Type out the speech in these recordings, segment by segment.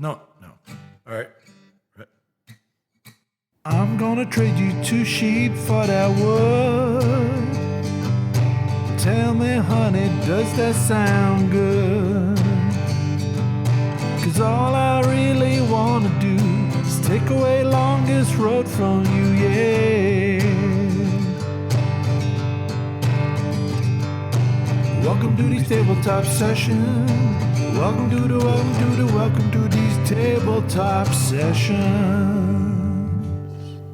No. All right. I'm gonna trade you 2 sheep for that wood. Tell me, honey, does that sound good? 'Cause all I really wanna do is take away longest road from you, yeah. Welcome to these tabletop sessions. Welcome to these tabletop sessions.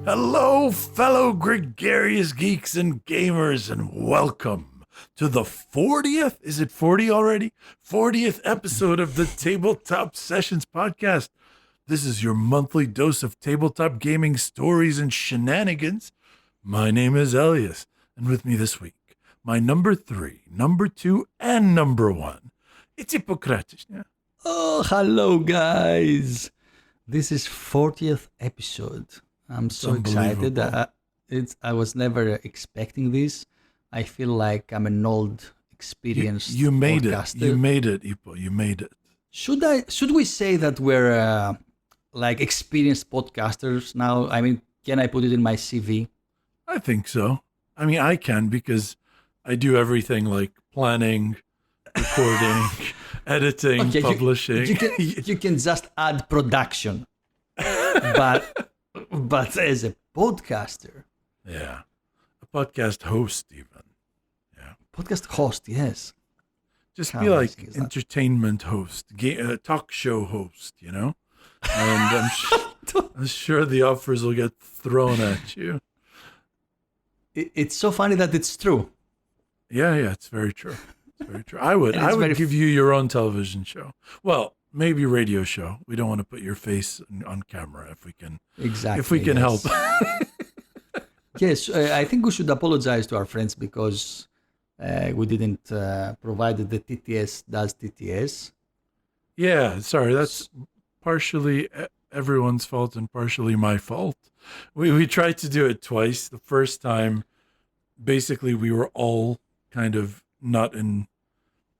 Hello, fellow gregarious geeks and gamers, and welcome to the 40th, is it 40 already? 40th episode of the Tabletop Sessions podcast. This is your monthly dose of tabletop gaming stories and shenanigans. My name is Elias, and with me this week, my number 3, number 2, and number 1. It's Ippokratic. Yeah? Oh, hello, guys. This is 40th episode. I'm so excited. I was never expecting this. I feel like I'm an old, experienced you made podcaster. it. You made it, Ippo. You made it. Should we say that we're like experienced podcasters now? I mean, can I put it in my CV? I think so. I mean, I can because I do everything like planning, recording, editing, publishing. You can just add production, but as a podcaster, yeah, a podcast host even, yeah, podcast host, yes, just be like entertainment host, talk show host, you know, and I'm sure the offers will get thrown at you. It's so funny that it's true. Yeah, it's very true. It's very true. I would give you your own television show. Well, maybe radio show. We don't want to put your face on camera if we can. Exactly. If we can help. Yes, I think we should apologize to our friends because we didn't provide the TTS does TTS. Yeah, sorry. That's partially everyone's fault and partially my fault. We tried to do it twice. The first time, basically, we were all kind of not in.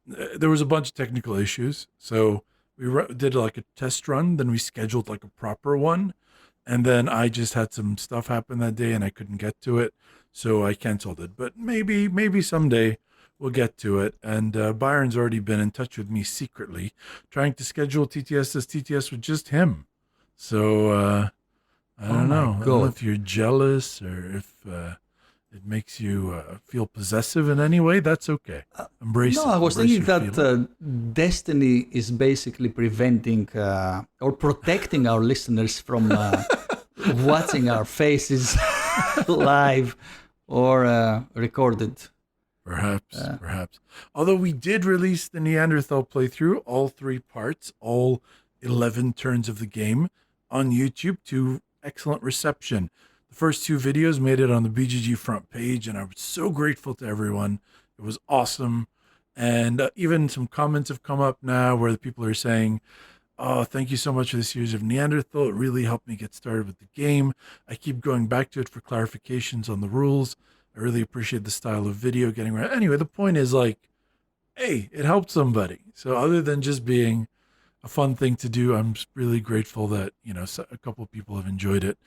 There was a bunch of technical issues, so we did like a test run. Then we scheduled like a proper one, and then I just had some stuff happen that day, and I couldn't get to it, so I canceled it. But maybe someday we'll get to it. And Byron's already been in touch with me secretly, trying to schedule TTS with just him. So I don't know. I don't know if you're jealous or if it makes you feel possessive in any way. That's okay. Embrace it. No, I was thinking that destiny is basically preventing or protecting our listeners from watching our faces live or recorded. Perhaps. Although we did release the Neanderthal playthrough, all 3 parts, all 11 turns of the game on YouTube to excellent reception. The first 2 videos made it on the BGG front page, and I was so grateful to everyone. It was awesome. And even some comments have come up now where the people are saying, "Oh, thank you so much for the series of Neanderthal. It really helped me get started with the game. I keep going back to it for clarifications on the rules. I really appreciate the style of video getting around." Anyway, the point is like, hey, it helped somebody. So other than just being a fun thing to do, I'm really grateful that, a couple of people have enjoyed it.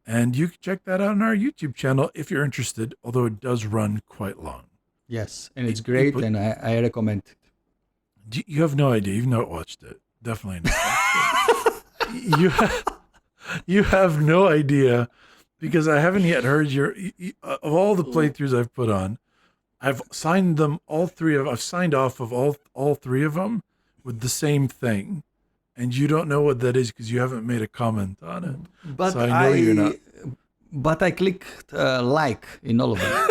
And you can check that out on our YouTube channel if you're interested, although it does run quite long. Yes, and it's great, and I recommend it. You have no idea. You've not watched it. Definitely not. You have no idea, because I haven't yet heard of all the playthroughs I've put on. I've signed them I've signed off of all 3 of them with the same thing, and you don't know what that is because you haven't made a comment on it. But so I know you're not. But I clicked like in all of them.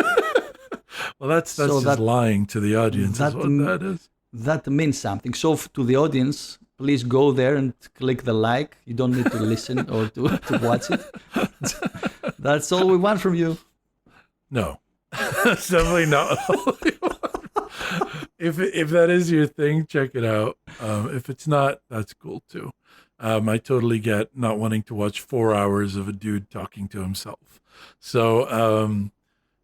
Well, that's just lying to the audience. Is what that is. That means something. So to the audience, please go there and click the like. You don't need to listen or to watch it. That's all we want from you. No, that's definitely not all we want. If that is your thing, check it out. If it's not, that's cool too. I totally get not wanting to watch 4 hours of a dude talking to himself. So,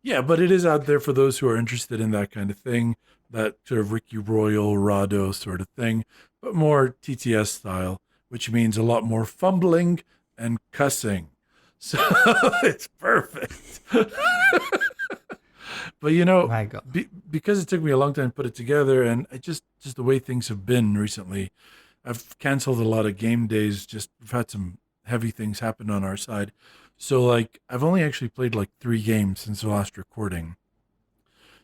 yeah, but it is out there for those who are interested in that kind of thing, that sort of Ricky Royal, Rado sort of thing, but more TTS style, which means a lot more fumbling and cussing. So it's perfect. But My God. because it took me a long time to put it together, and I just the way things have been recently, I've canceled a lot of game days. Just we've had some heavy things happen on our side. So like I've only actually played like 3 games since the last recording.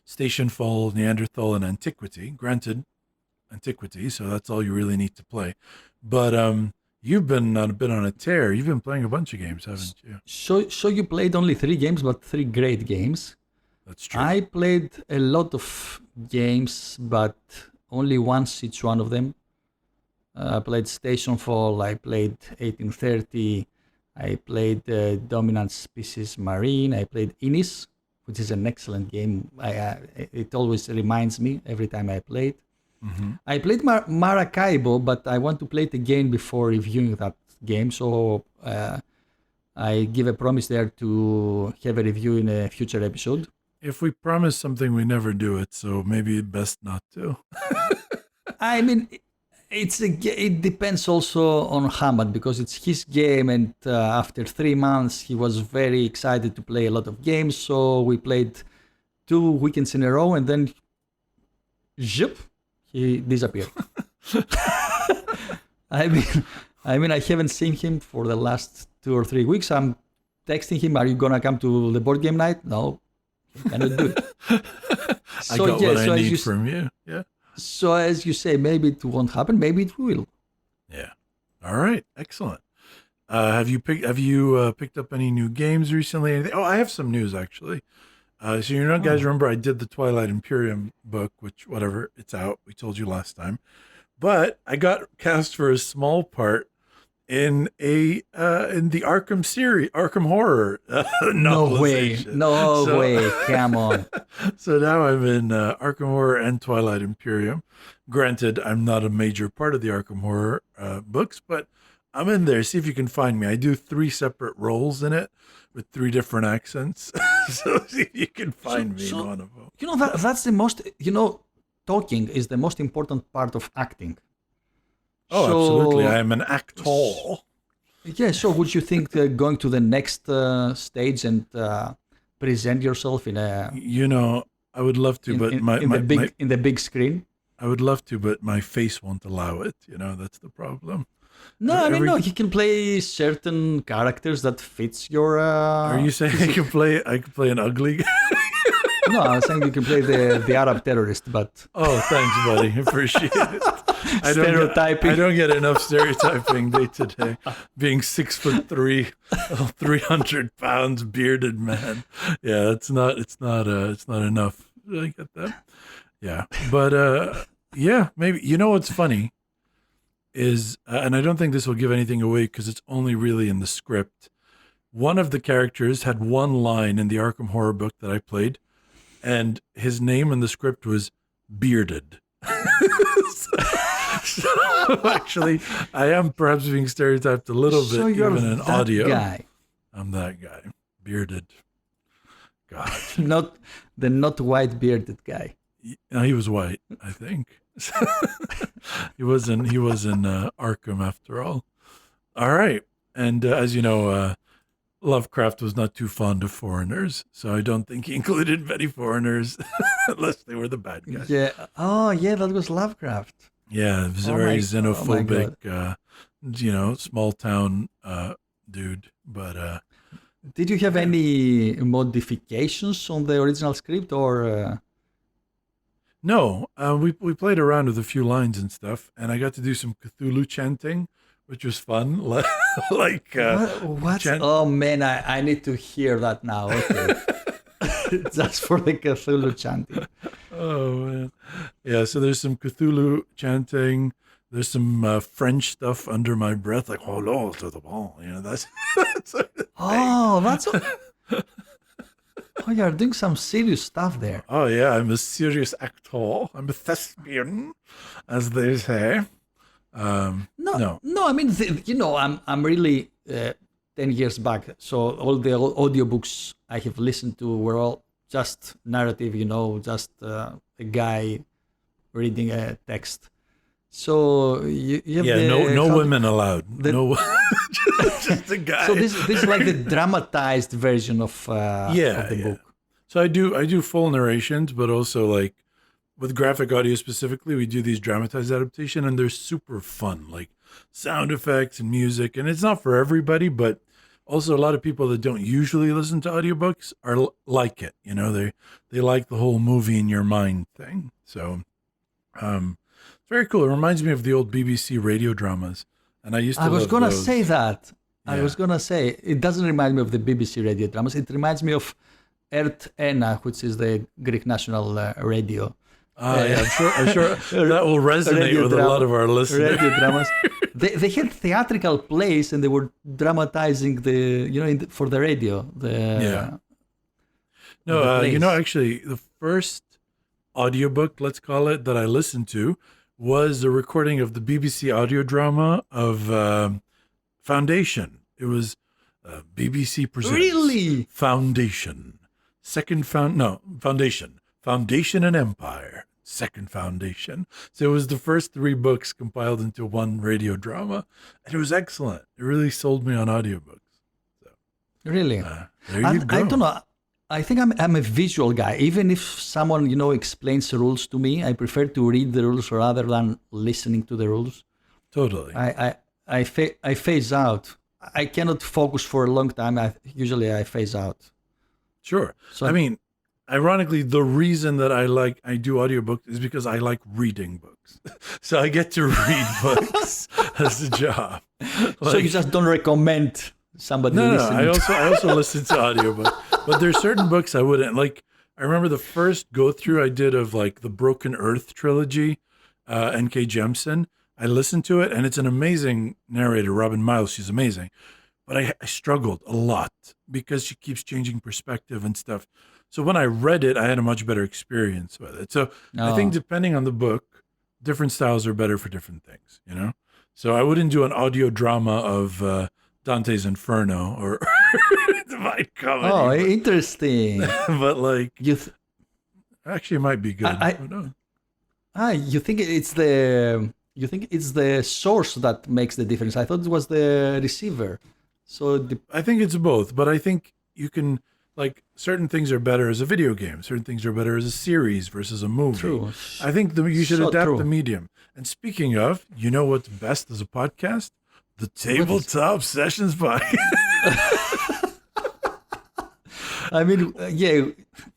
Stationfall, Neanderthal, and Antiquity. Granted, Antiquity, so that's all you really need to play. But you've been on a bit on a tear. You've been playing a bunch of games, haven't you? So you played only 3 games, but 3 great games. That's true. I played a lot of games, but only once each one of them. I played Stationfall, I played 1830, I played Dominant Species Marine, I played Innis, which is an excellent game. It always reminds me every time I play it. Mm-hmm. I played Maracaibo, but I want to play it again before reviewing that game, so I give a promise there to have a review in a future episode. If we promise something, we never do it, so maybe best not to. I mean, it depends also on Hamad, because it's his game, and after 3 months he was very excited to play a lot of games, so we played 2 weekends in a row, and then zip, he disappeared. I mean, I haven't seen him for the last 2 or 3 weeks. I'm texting him, "Are you gonna come to the board game night?" No, he cannot do it. I got what I need from you. Yeah. So as you say, maybe it won't happen. Maybe it will. Yeah. All right. Excellent. Have you picked up any new games recently? Anything? Oh, I have some news actually. So guys remember I did the Twilight Imperium book, which whatever, it's out. We told you last time. But I got cast for a small part in the Arkham series, Arkham Horror. No way. Come on. So now I'm in Arkham Horror and Twilight Imperium. Granted, I'm not a major part of the Arkham Horror books, but I'm in there. See if you can find me. I do 3 separate roles in it with 3 different accents. So see if you can find me in one of them. That's the most, talking is the most important part of acting. Oh, absolutely. I am an actor. Yeah, so would you think going to the next stage and present yourself in a... I would love to, but in the big screen? I would love to, but my face won't allow it. That's the problem. No, no, you can play certain characters that fits your... Are you saying I can play an ugly guy? No, I was saying you can play the Arab terrorist, but... Oh, thanks, buddy. Appreciate it. Stereotyping. I don't get enough stereotyping day to day. Being 6'3", 300 pounds, bearded man. Yeah, it's not enough. Did I get that? Yeah, but yeah, maybe. What's funny is, and I don't think this will give anything away because it's only really in the script. One of the characters had one line in the Arkham Horror book that I played, and his name in the script was Bearded. So actually, I am perhaps being stereotyped a little bit, even in audio. Guy. I'm that guy, bearded. God, not white bearded guy. No, he was white, I think. He was in Arkham after all. All right, and as you know, Lovecraft was not too fond of foreigners, so I don't think he included many foreigners unless they were the bad guys. Yeah. Oh, yeah, that was Lovecraft. Yeah, it was a very xenophobic, small town dude. But did you have any modifications on the original script, or? No, we played around with a few lines and stuff, and I got to do some Cthulhu chanting, which was fun. Like what? Oh man, I need to hear that now. Okay. Just for the Cthulhu chanting. Oh man, yeah. So there's some Cthulhu chanting. There's some French stuff under my breath, like "Hello to the ball." That's. That's. Oh, you're doing some serious stuff there. Oh yeah, I'm a serious actor. I'm a thespian, as they say. No. I mean, I'm really 10 years back. So all the audiobooks I have listened to were all just narrative, just a guy reading a text. So you have Yeah, the no how- women allowed. the- No, just a guy. So this is like the dramatized version of the book. So I do full narrations, but also like with graphic audio specifically, we do these dramatized adaptation, and they're super fun, like sound effects and music. And it's not for everybody, but also a lot of people that don't usually listen to audiobooks like it. You know, they like the whole movie in your mind thing. So it's very cool. It reminds me of the old BBC radio dramas, and I used to. I was love gonna those. say that. I Yeah. was gonna say it doesn't remind me of the BBC radio dramas. It reminds me of Ert-Ena, which is the Greek national radio. Yeah, I'm sure that will resonate Radio with a drama- lot of our listeners. Radio dramas. They had theatrical plays and they were dramatizing for the radio. Yeah. the No, plays. actually, the first audiobook, let's call it, that I listened to was a recording of the BBC audio drama of Foundation. It was BBC Presents Really? Foundation. Foundation. Foundation and Empire. Second Foundation. So it was the first 3 books compiled into one radio drama, and it was excellent. It really sold me on audiobooks. Really? There you go. I don't know. I think I'm a visual guy. Even if someone explains the rules to me, I prefer to read the rules rather than listening to the rules. Totally. I phase out. I cannot focus for a long time. Usually I phase out. Sure. So I mean, ironically, the reason that I do audiobooks is because I like reading books. So I get to read books as a job. so you just don't recommend somebody No, listen. I also listen to audiobooks. But there's certain books I wouldn't like. I remember the first go through I did of like the Broken Earth trilogy, N.K. Jemisin. I listened to it, and it's an amazing narrator, Robin Miles. She's amazing. But I struggled a lot because she keeps changing perspective and stuff. So when I read it, I had a much better experience with it. So I think depending on the book, different styles are better for different things, So I wouldn't do an audio drama of Dante's Inferno or Divine Comedy. Oh, interesting. but like, you actually, it might be good. I- Who knows? you think it's the source that makes the difference? I thought it was the receiver. So I think it's both, but I think you can, like, certain things are better as a video game. Certain things are better as a series versus a movie. true. I think you should So adapt true. the medium. And speaking of, you know what's best as a podcast? The Tabletop Sessions podcast. I mean,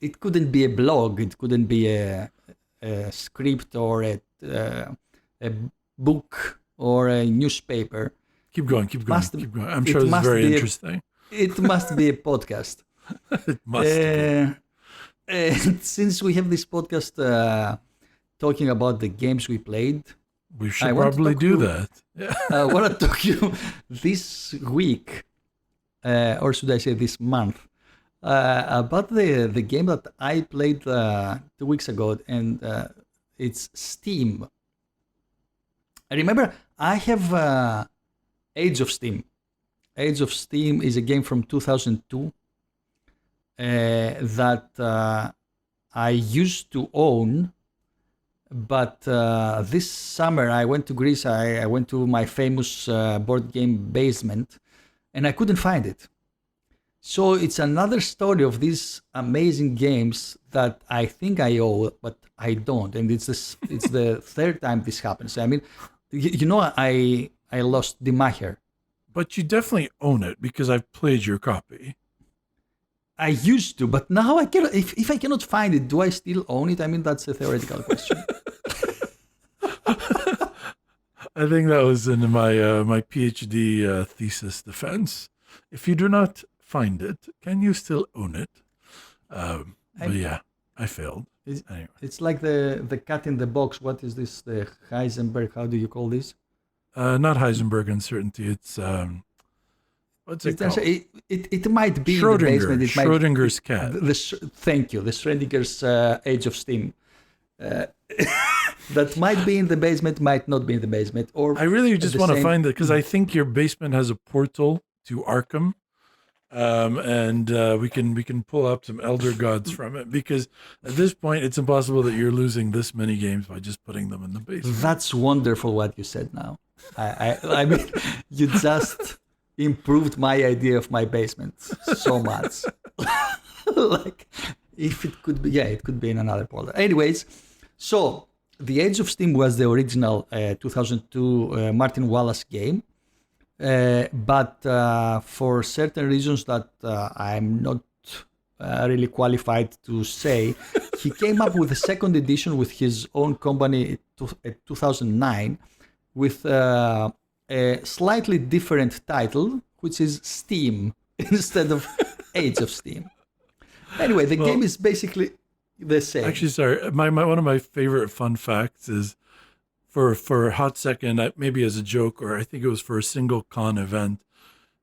it couldn't be a blog. It couldn't be a script or a book or a newspaper. Keep going, keep going, Must- keep going. I'm it sure this is must very be a- interesting. It must be a podcast. It must be. And since we have this podcast talking about the games we played, We I should want to probably talk do to- that. Yeah. I want to talk to you this week, or should I say this month, about the game that I played 2 weeks ago, and it's Steam. I remember I have Age of Steam. Age of Steam is a game from 2002 that I used to own, but this summer I went to Greece. I went to my famous board game basement, and I couldn't find it. So it's another story of these amazing games that I think I owe, but I don't. And it's the third time this happens. I mean, I lost the Maher. But you definitely own it because I've played your copy. I used to, but now I cannot. If I cannot find it, do I still own it? I mean, that's a theoretical question. I think that was in my PhD thesis defense. If you do not find it, can you still own it? But yeah, I failed. Anyway. It's like the cat in the box. What is this? The Heisenberg? How do you call this? Not Heisenberg uncertainty. It's what's it called? It might be in the basement. It might, Schrodinger's cat. Thank you. The Schrodinger's Age of Steam. That might be in the basement, might not be in the basement. Or I really just the want to same- find it because I think your basement has a portal to Arkham. and we can pull up some elder gods from it, because at this point it's impossible that you're losing this many games by just putting them in the basement. That's wonderful what you said now. I mean, you just improved my idea of my basement so much. Like, if it could be, it could be in another folder. Anyways, so the Age of Steam was the original 2002 Martin Wallace game. But for certain reasons that I'm not really qualified to say, he came up with a second edition with his own company in 2009 with a slightly different title, which is Steam instead of Age of Steam. Anyway, the game is basically the same. Actually, sorry, one of my favorite fun facts is, for a hot second, maybe as a joke, or I think it was for a single con event,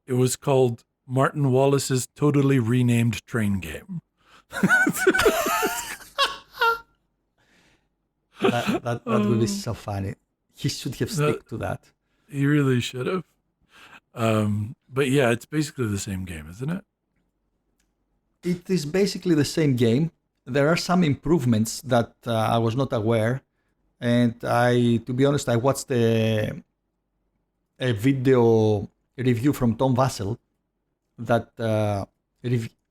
it was called Martin Wallace's totally renamed train game. That would be so funny. He should have stick to that. He really should have. But yeah, it's basically the same game, isn't it? It is basically the same game. There are some improvements that I was not aware. And to be honest, I watched a video review from Tom Vassell that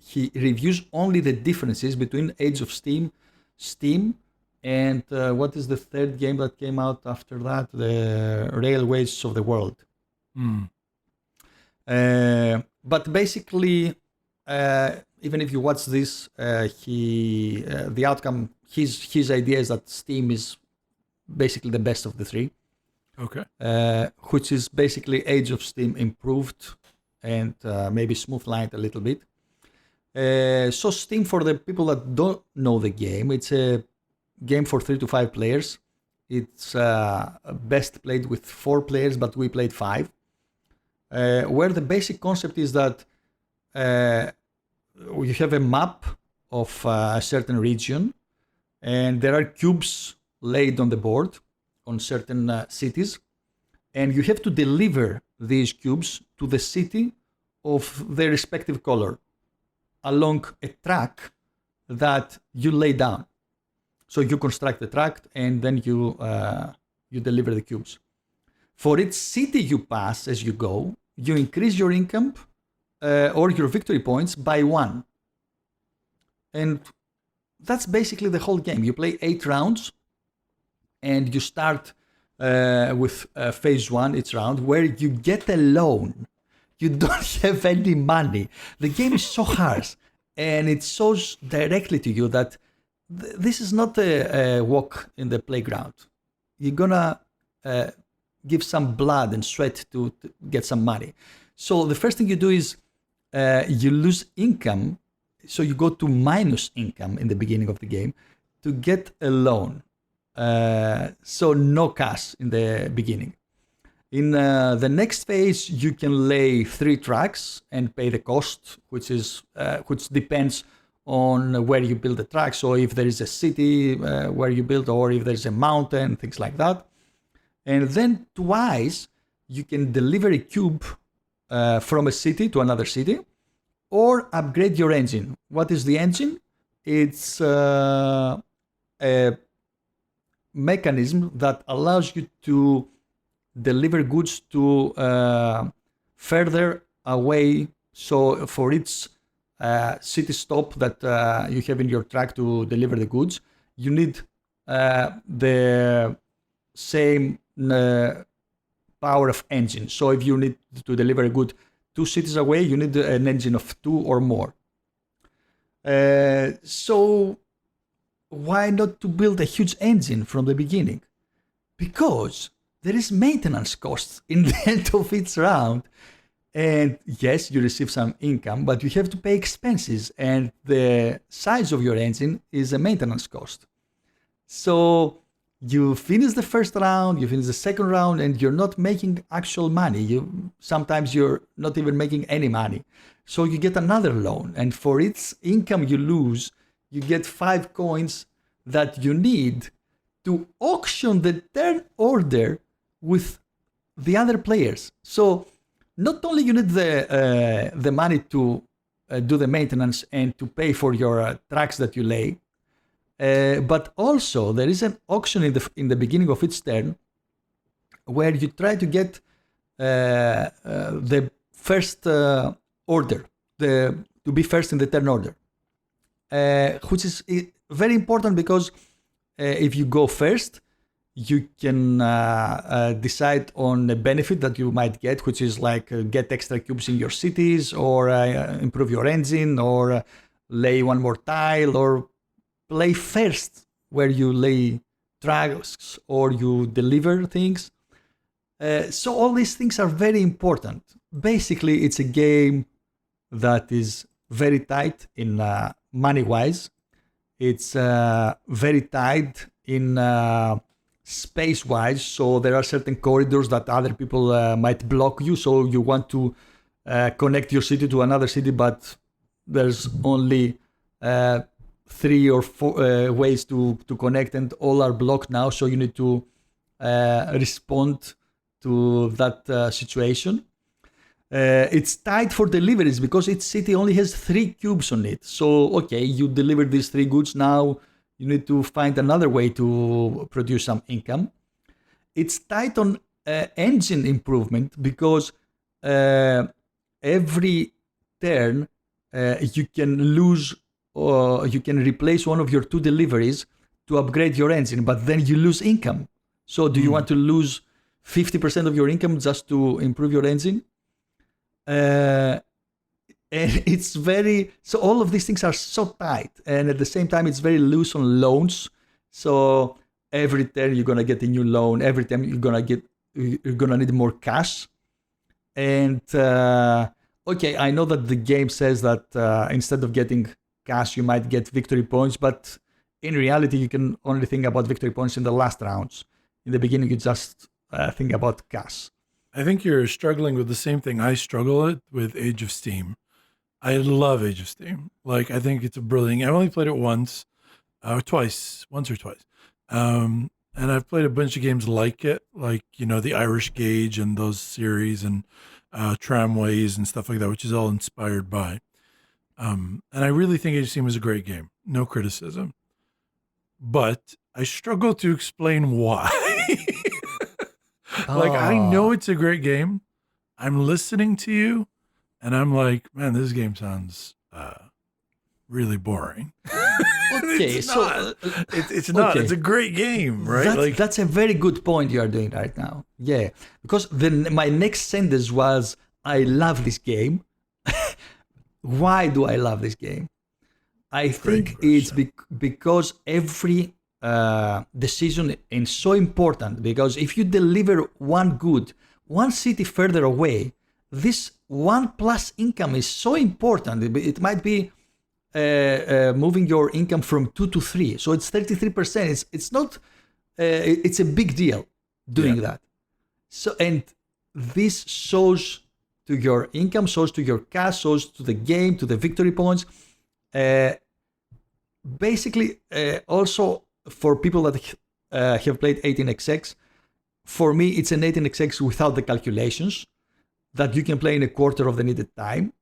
he reviews only the differences between Age of Steam, and what is the third game that came out after that? The Railways of the World. But basically, even if you watch this, the outcome, his idea is that Steam is basically the best of the three. Okay. Which is basically Age of Steam improved and maybe smooth-lined a little bit. So Steam, for the people that don't know the game, it's a game for 3 to 5 players. It's best played with 4 players, but we played 5. Where the basic concept is that you have a map of a certain region, and there are cubes laid on the board on certain cities, and you have to deliver these cubes to the city of their respective color along a track that you lay down. So you construct the track, and then you deliver the cubes. For each city you pass as you go, you increase your income or your victory points by 1. And that's basically the whole game. You play 8 rounds, and you start with phase 1 each round, where you get a loan. You don't have any money. The game is so harsh, and it shows directly to you that this is not a walk in the playground. You're gonna give some blood and sweat to get some money. So the first thing you do is you lose income. So you go to minus income in the beginning of the game to get a loan. So no cash in the beginning. In the next phase, you can lay 3 tracks and pay the cost, which depends on where you build the track. So if there is a city where you build, or if there's a mountain, things like that. And then twice, you can deliver a cube from a city to another city, or upgrade your engine. What is the engine? It's a mechanism that allows you to deliver goods to further away. So for each city stop that you have in your track to deliver the goods, you need the same power of engine. So if you need to deliver a good 2 cities away, you need an engine of 2 or more. So why not to build a huge engine from the beginning? Because there is maintenance costs in the end of each round. And yes, you receive some income, but you have to pay expenses, and the size of your engine is a maintenance cost. So you finish the first round, you finish the second round, and you're not making actual money. Sometimes you're not even making any money. So you get another loan, and for each income you lose, you get 5 coins that you need to auction the turn order with the other players. So not only you need the money to do the maintenance and to pay for your tracks that you lay. But also there is an auction in the beginning of each turn where you try to get the first order, to be first in the turn order, which is very important because if you go first, you can decide on a benefit that you might get, which is like get extra cubes in your cities, or improve your engine, or lay one more tile, or play first where you lay tracks or you deliver things. So all these things are very important. Basically, it's a game that is very tight in money-wise. It's very tight in space-wise. So there are certain corridors that other people might block you. So you want to connect your city to another city, but there's only 3 or 4 ways to connect, and all are blocked now. So you need to respond to that situation. It's tight for deliveries because each city only has 3 cubes on it. So, okay, you deliver these 3 goods. Now you need to find another way to produce some income. It's tight on engine improvement because every turn you can lose, or you can replace one of your 2 deliveries to upgrade your engine, but then you lose income. So do you want to lose 50% of your income just to improve your engine? And it's very, so all of these things are so tight, and at the same time it's very loose on loans. So every turn you're gonna get a new loan, every time you're gonna need more cash. And okay, I know that the game says that instead of getting cash you might get victory points, but in reality you can only think about victory points in the last rounds. In the beginning you just think about cash. I think you're struggling with the same thing I struggle with Age of Steam. I love Age of Steam. Like, I think it's a brilliant. I've only played it once or twice. And I've played a bunch of games like it, like, you know, the Irish Gauge and those series, and Tramways and stuff like that, which is all inspired by. And I really think Age of Steam was a great game. No criticism. But I struggle to explain why. Like, I know it's a great game. I'm listening to you, and I'm like, man, this game sounds really boring. Okay, it's not. It's not. Okay. It's a great game, right? That's a very good point you are doing right now. Yeah, because then my next sentence was, I love this game. Why do I love this game? I think it's because every decision is so important, because if you deliver one good, one city further away, this 1+ income is so important. It might be moving your income from 2 to 3, so it's 33%. It's not. It's a big deal doing that. So, and this shows to your income, shows to your cash, shows to the game, to the victory points. Basically, also for people that have played 18xx, for me it's an 18xx without the calculations that you can play in a quarter of the needed time.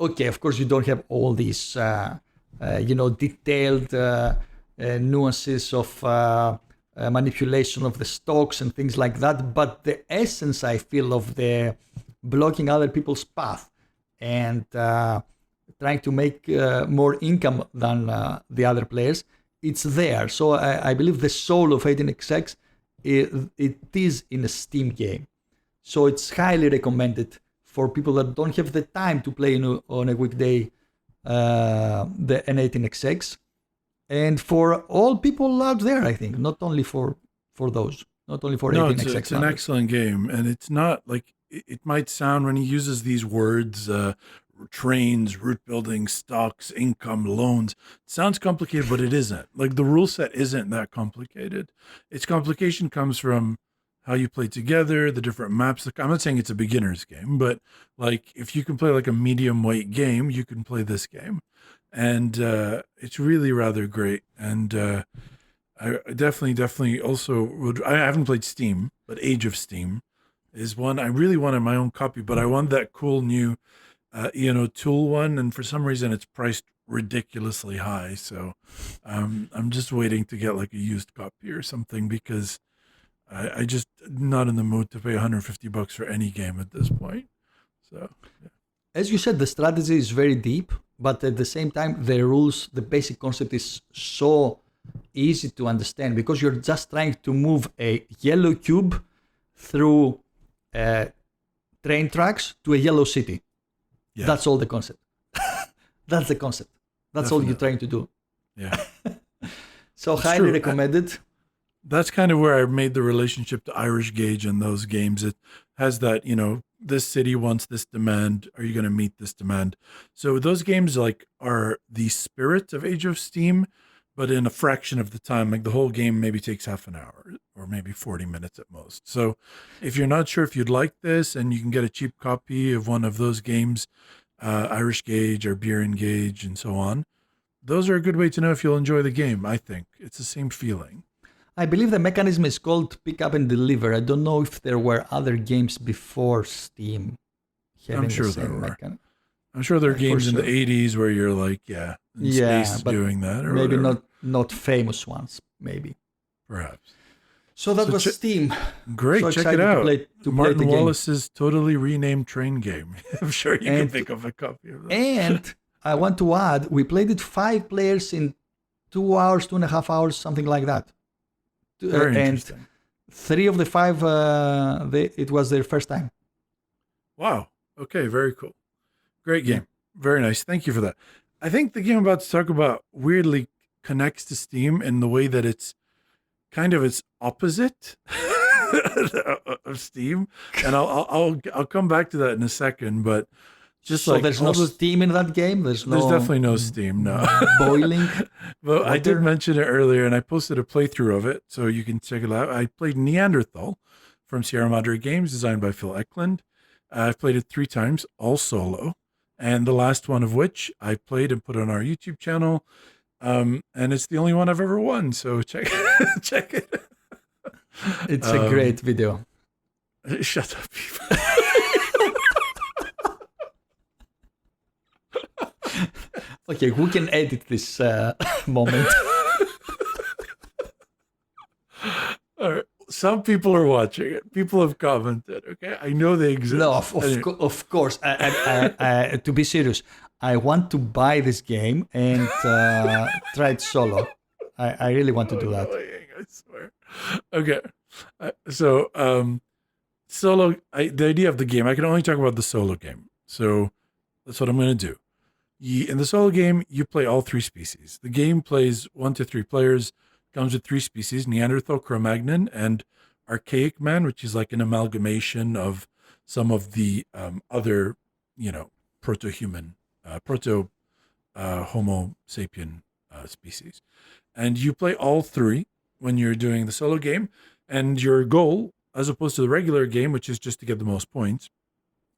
Okay, of course you don't have all these detailed nuances of manipulation of the stocks and things like that, but the essence, I feel, of the blocking other people's path and trying to make more income than the other players, it's there. So I believe the soul of 18xx, it is in a Steam game. So it's highly recommended for people that don't have the time to play on a weekday an 18xx, and for all people out there, I think, not only for those, not only for 18xx. It's an excellent game, and it's not like it might sound when he uses these words, trains, route building, stocks, income, loans. It sounds complicated, but it isn't. Like, the rule set isn't that complicated. Its complication comes from how you play together, the different maps. I'm not saying it's a beginner's game, but like, if you can play like a medium weight game, you can play this game. And it's really rather great. And I definitely also would. I haven't played Steam, but Age of Steam is one I really wanted my own copy, but I want that cool new tool one, and for some reason it's priced ridiculously high. So I'm just waiting to get like a used copy or something because I just not in the mood to pay $150 for any game at this point. So yeah. As you said, the strategy is very deep, but at the same time, the rules, the basic concept is so easy to understand because you're just trying to move a yellow cube through train tracks to a yellow city. Yes. That's all the concept. That's the concept. That's Definitely. all you're trying to do. Yeah. So It's highly true. recommended. That's kind of where I made the relationship to Irish Gauge in those games. It has that, this city wants this demand. Are you going to meet this demand? So those games are the spirit of Age of Steam, but in a fraction of the time. Like the whole game maybe takes half an hour or maybe 40 minutes at most. So if you're not sure if you'd like this and you can get a cheap copy of one of those games, Irish Gauge or Beer and Gauge and so on, those are a good way to know if you'll enjoy the game, I think. It's the same feeling. I believe the mechanism is called pick up and deliver. I don't know if there were other games before Steam having I'm sure the same there were. mechanism. I'm sure there are For games in sure. the 80s where you're like, in space but doing that. Or maybe whatever. not famous ones, maybe. Perhaps. So that So was Steam. Great, So check it excited to out. play the Martin game. Wallace's totally renamed train game. I'm sure you can And- think of a copy of that. And I want to add, we played it 5 players in 2 hours, 2.5 hours, something like that. Very and interesting. 3 of the 5, it was their first time. Wow. Okay, very cool. Great game. Very nice. Thank you for that. I think the game I'm about to talk about weirdly connects to Steam in the way that it's kind of its opposite of Steam, and I'll come back to that in a second. But just So like there's all no the- steam in that game? There's definitely no Steam. No. boiling? But I did water? mention it earlier, and I posted a playthrough of it, so you can check it out. I played Neanderthal from Sierra Madre Games, designed by Phil Eklund. I've played it 3 times, all solo, and the last one of which I played and put on our YouTube channel. And it's the only one I've ever won, so check it. It's a great video. Shut up, people. Okay, we can edit this moment. All right. Some people are watching it. People have commented. Okay, I know they exist. No, Anyway. of course. To be serious, I want to buy this game and try it solo. I really want to do that. Annoying, I swear. Okay, so solo. The idea of the game. I can only talk about the solo game. So that's what I'm going to do. In the solo game, you play all 3 species. The game plays 1 to 3 players. Comes with 3 species: Neanderthal, Cro-Magnon, and Archaic Man, which is like an amalgamation of some of the other, proto-human, Homo sapien species. And you play all 3 when you're doing the solo game. And your goal, as opposed to the regular game, which is just to get the most points,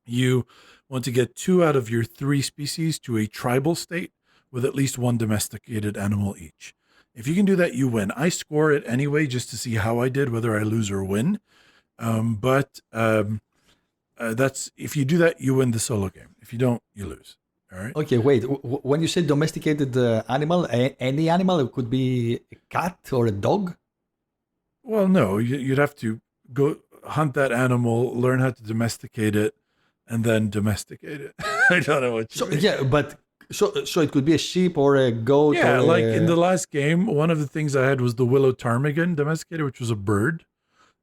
you want to get 2 out of your 3 species to a tribal state with at least 1 domesticated animal each. If you can do that, you win. I score it anyway just to see how I did, whether I lose or win. But that's if you do that, you win the solo game. If you don't, you lose. All right. Okay, wait. When you say domesticated animal, any animal, it could be a cat or a dog? Well, no, you'd have to go hunt that animal, learn how to domesticate it, and then domesticate it. I don't know what you So mean. yeah, but so it could be a sheep or a goat. Yeah, or like in the last game, one of the things I had was the willow ptarmigan domesticated, which was a bird,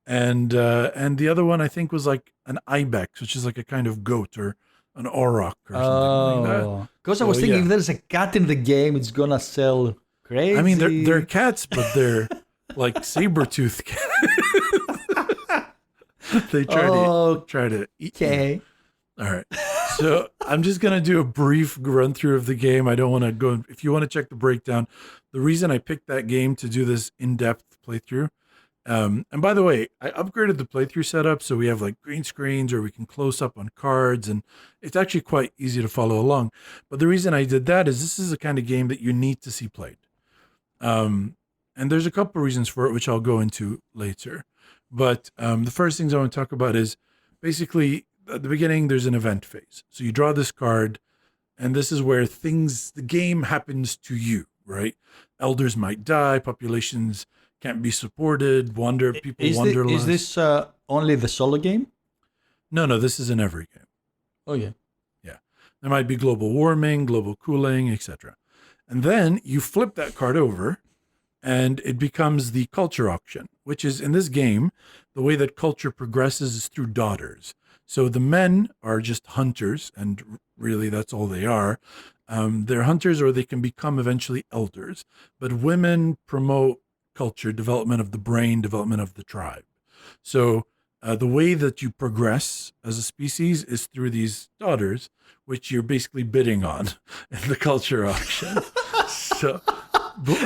and the other one I think was like an ibex, which is like a kind of goat or an auroch or something like that. Because I was thinking yeah. if there's a cat in the game, it's gonna sell crazy. I mean, they're cats, but they're like saber-toothed cats. They try to eat you. Okay. All right. So I'm just going to do a brief run through of the game. I don't want to go. If you want to check the breakdown, the reason I picked that game to do this in-depth playthrough. And by the way, I upgraded the playthrough setup. So we have like green screens or we can close up on cards. And it's actually quite easy to follow along. But the reason I did that is this is the kind of game that you need to see played. And there's a couple of reasons for it, which I'll go into later. But the first things I want to talk about is basically at the beginning, there's an event phase. So you draw this card, and this is where the game happens to you, right? Elders might die, populations can't be supported, people wander Is less. this only the solo game? No, this is in every game. Oh, yeah. Yeah. There might be global warming, global cooling, etc. And then you flip that card over, and it becomes the culture auction, which is in this game, the way that culture progresses is through daughters. So the men are just hunters, and really that's all they are. They're hunters, or they can become eventually elders. But women promote culture, development of the brain, development of the tribe. So the way that you progress as a species is through these daughters, which you're basically bidding on in the culture auction. So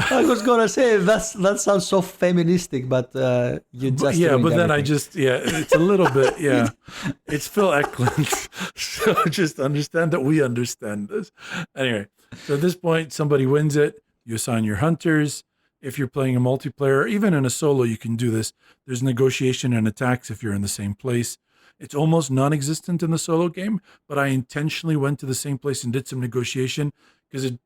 I was gonna say that sounds so feministic, but you just but then everything. it's a little bit it's Phil Eklund. So just understand that we understand this. Anyway, so at this point, somebody wins it. You assign your hunters. If you're playing a multiplayer, even in a solo, you can do this. There's negotiation and attacks if you're in the same place. It's almost non-existent in the solo game, but I intentionally went to the same place and did some negotiation because it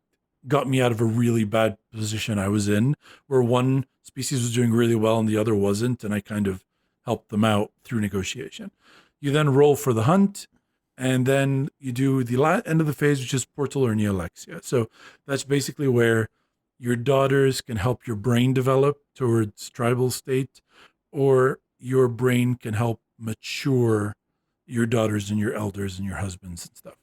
got me out of a really bad position I was in, where one species was doing really well and the other wasn't, and I kind of helped them out through negotiation. You then roll for the hunt, and then you do the end of the phase, which is Portal or Neolexia. So that's basically where your daughters can help your brain develop towards tribal state, or your brain can help mature your daughters and your elders and your husbands and stuff.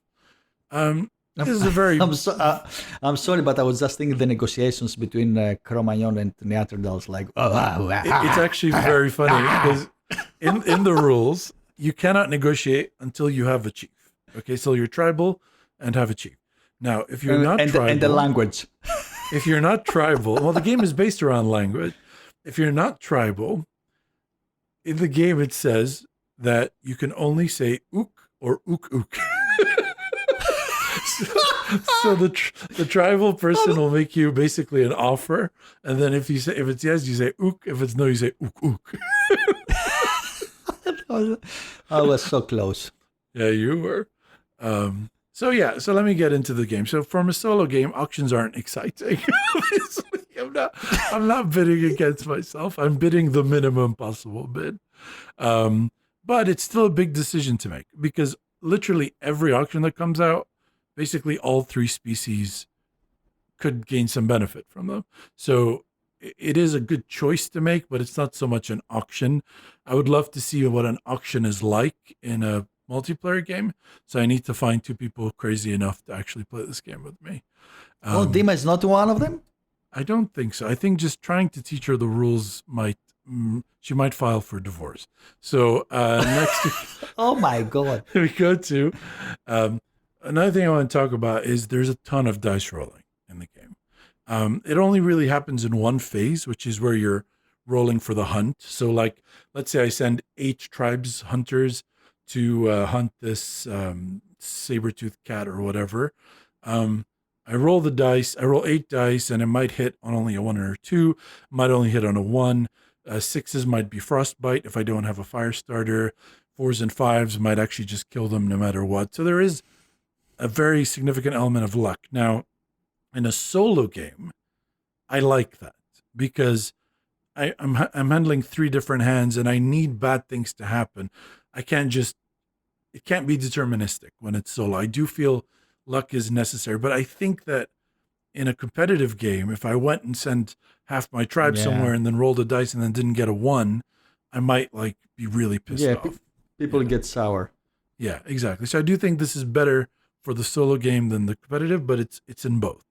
This is a very... I'm sorry, but I was just thinking the negotiations between Cro-Magnon and Neanderthals, like... It's actually very funny, because in the rules, you cannot negotiate until you have a chief. Okay, so you're tribal and have a chief. Now, if you're not tribal... And the language. If you're not tribal... Well, the game is based around language. If you're not tribal, in the game it says that you can only say ook or ook. So the tribal person will make you basically an offer, and then if it's yes, you say ook. If it's no, you say ook. I was so close. Yeah, you were. So let me get into the game. So from a solo game, auctions aren't exciting. Obviously, I'm not bidding against myself. I'm bidding the minimum possible bid. But it's still a big decision to make, because literally every auction that comes out, basically all three species could gain some benefit from them. So it is a good choice to make, but it's not so much an auction. I would love to see what an auction is like in a multiplayer game. So I need to find two people crazy enough to actually play this game with me. Dima is not one of them? I don't think so. I think just trying to teach her the rules she might file for divorce. So next Oh my God. we go to another thing I want to talk about is there's a ton of dice rolling in the game. It only really happens in one phase, which is where you're rolling for the hunt. So like, let's say I send 8 tribes hunters to hunt this saber-toothed cat or whatever. I roll the dice. I roll 8 dice, and it might hit on only a 1 or a 2. Might only hit on a 1. 6s might be frostbite if I don't have a fire starter. 4s and 5s might actually just kill them no matter what. So there is a very significant element of luck. Now, in a solo game, I like that because I'm handling 3 different hands, and I need bad things to happen. It can't be deterministic when it's solo. I do feel luck is necessary, but I think that in a competitive game, if I went and sent half my tribe somewhere and then rolled a dice and then didn't get a 1, I might be really pissed off. People get sour. Yeah, exactly. So I do think this is better for the solo game than the competitive, but it's in both.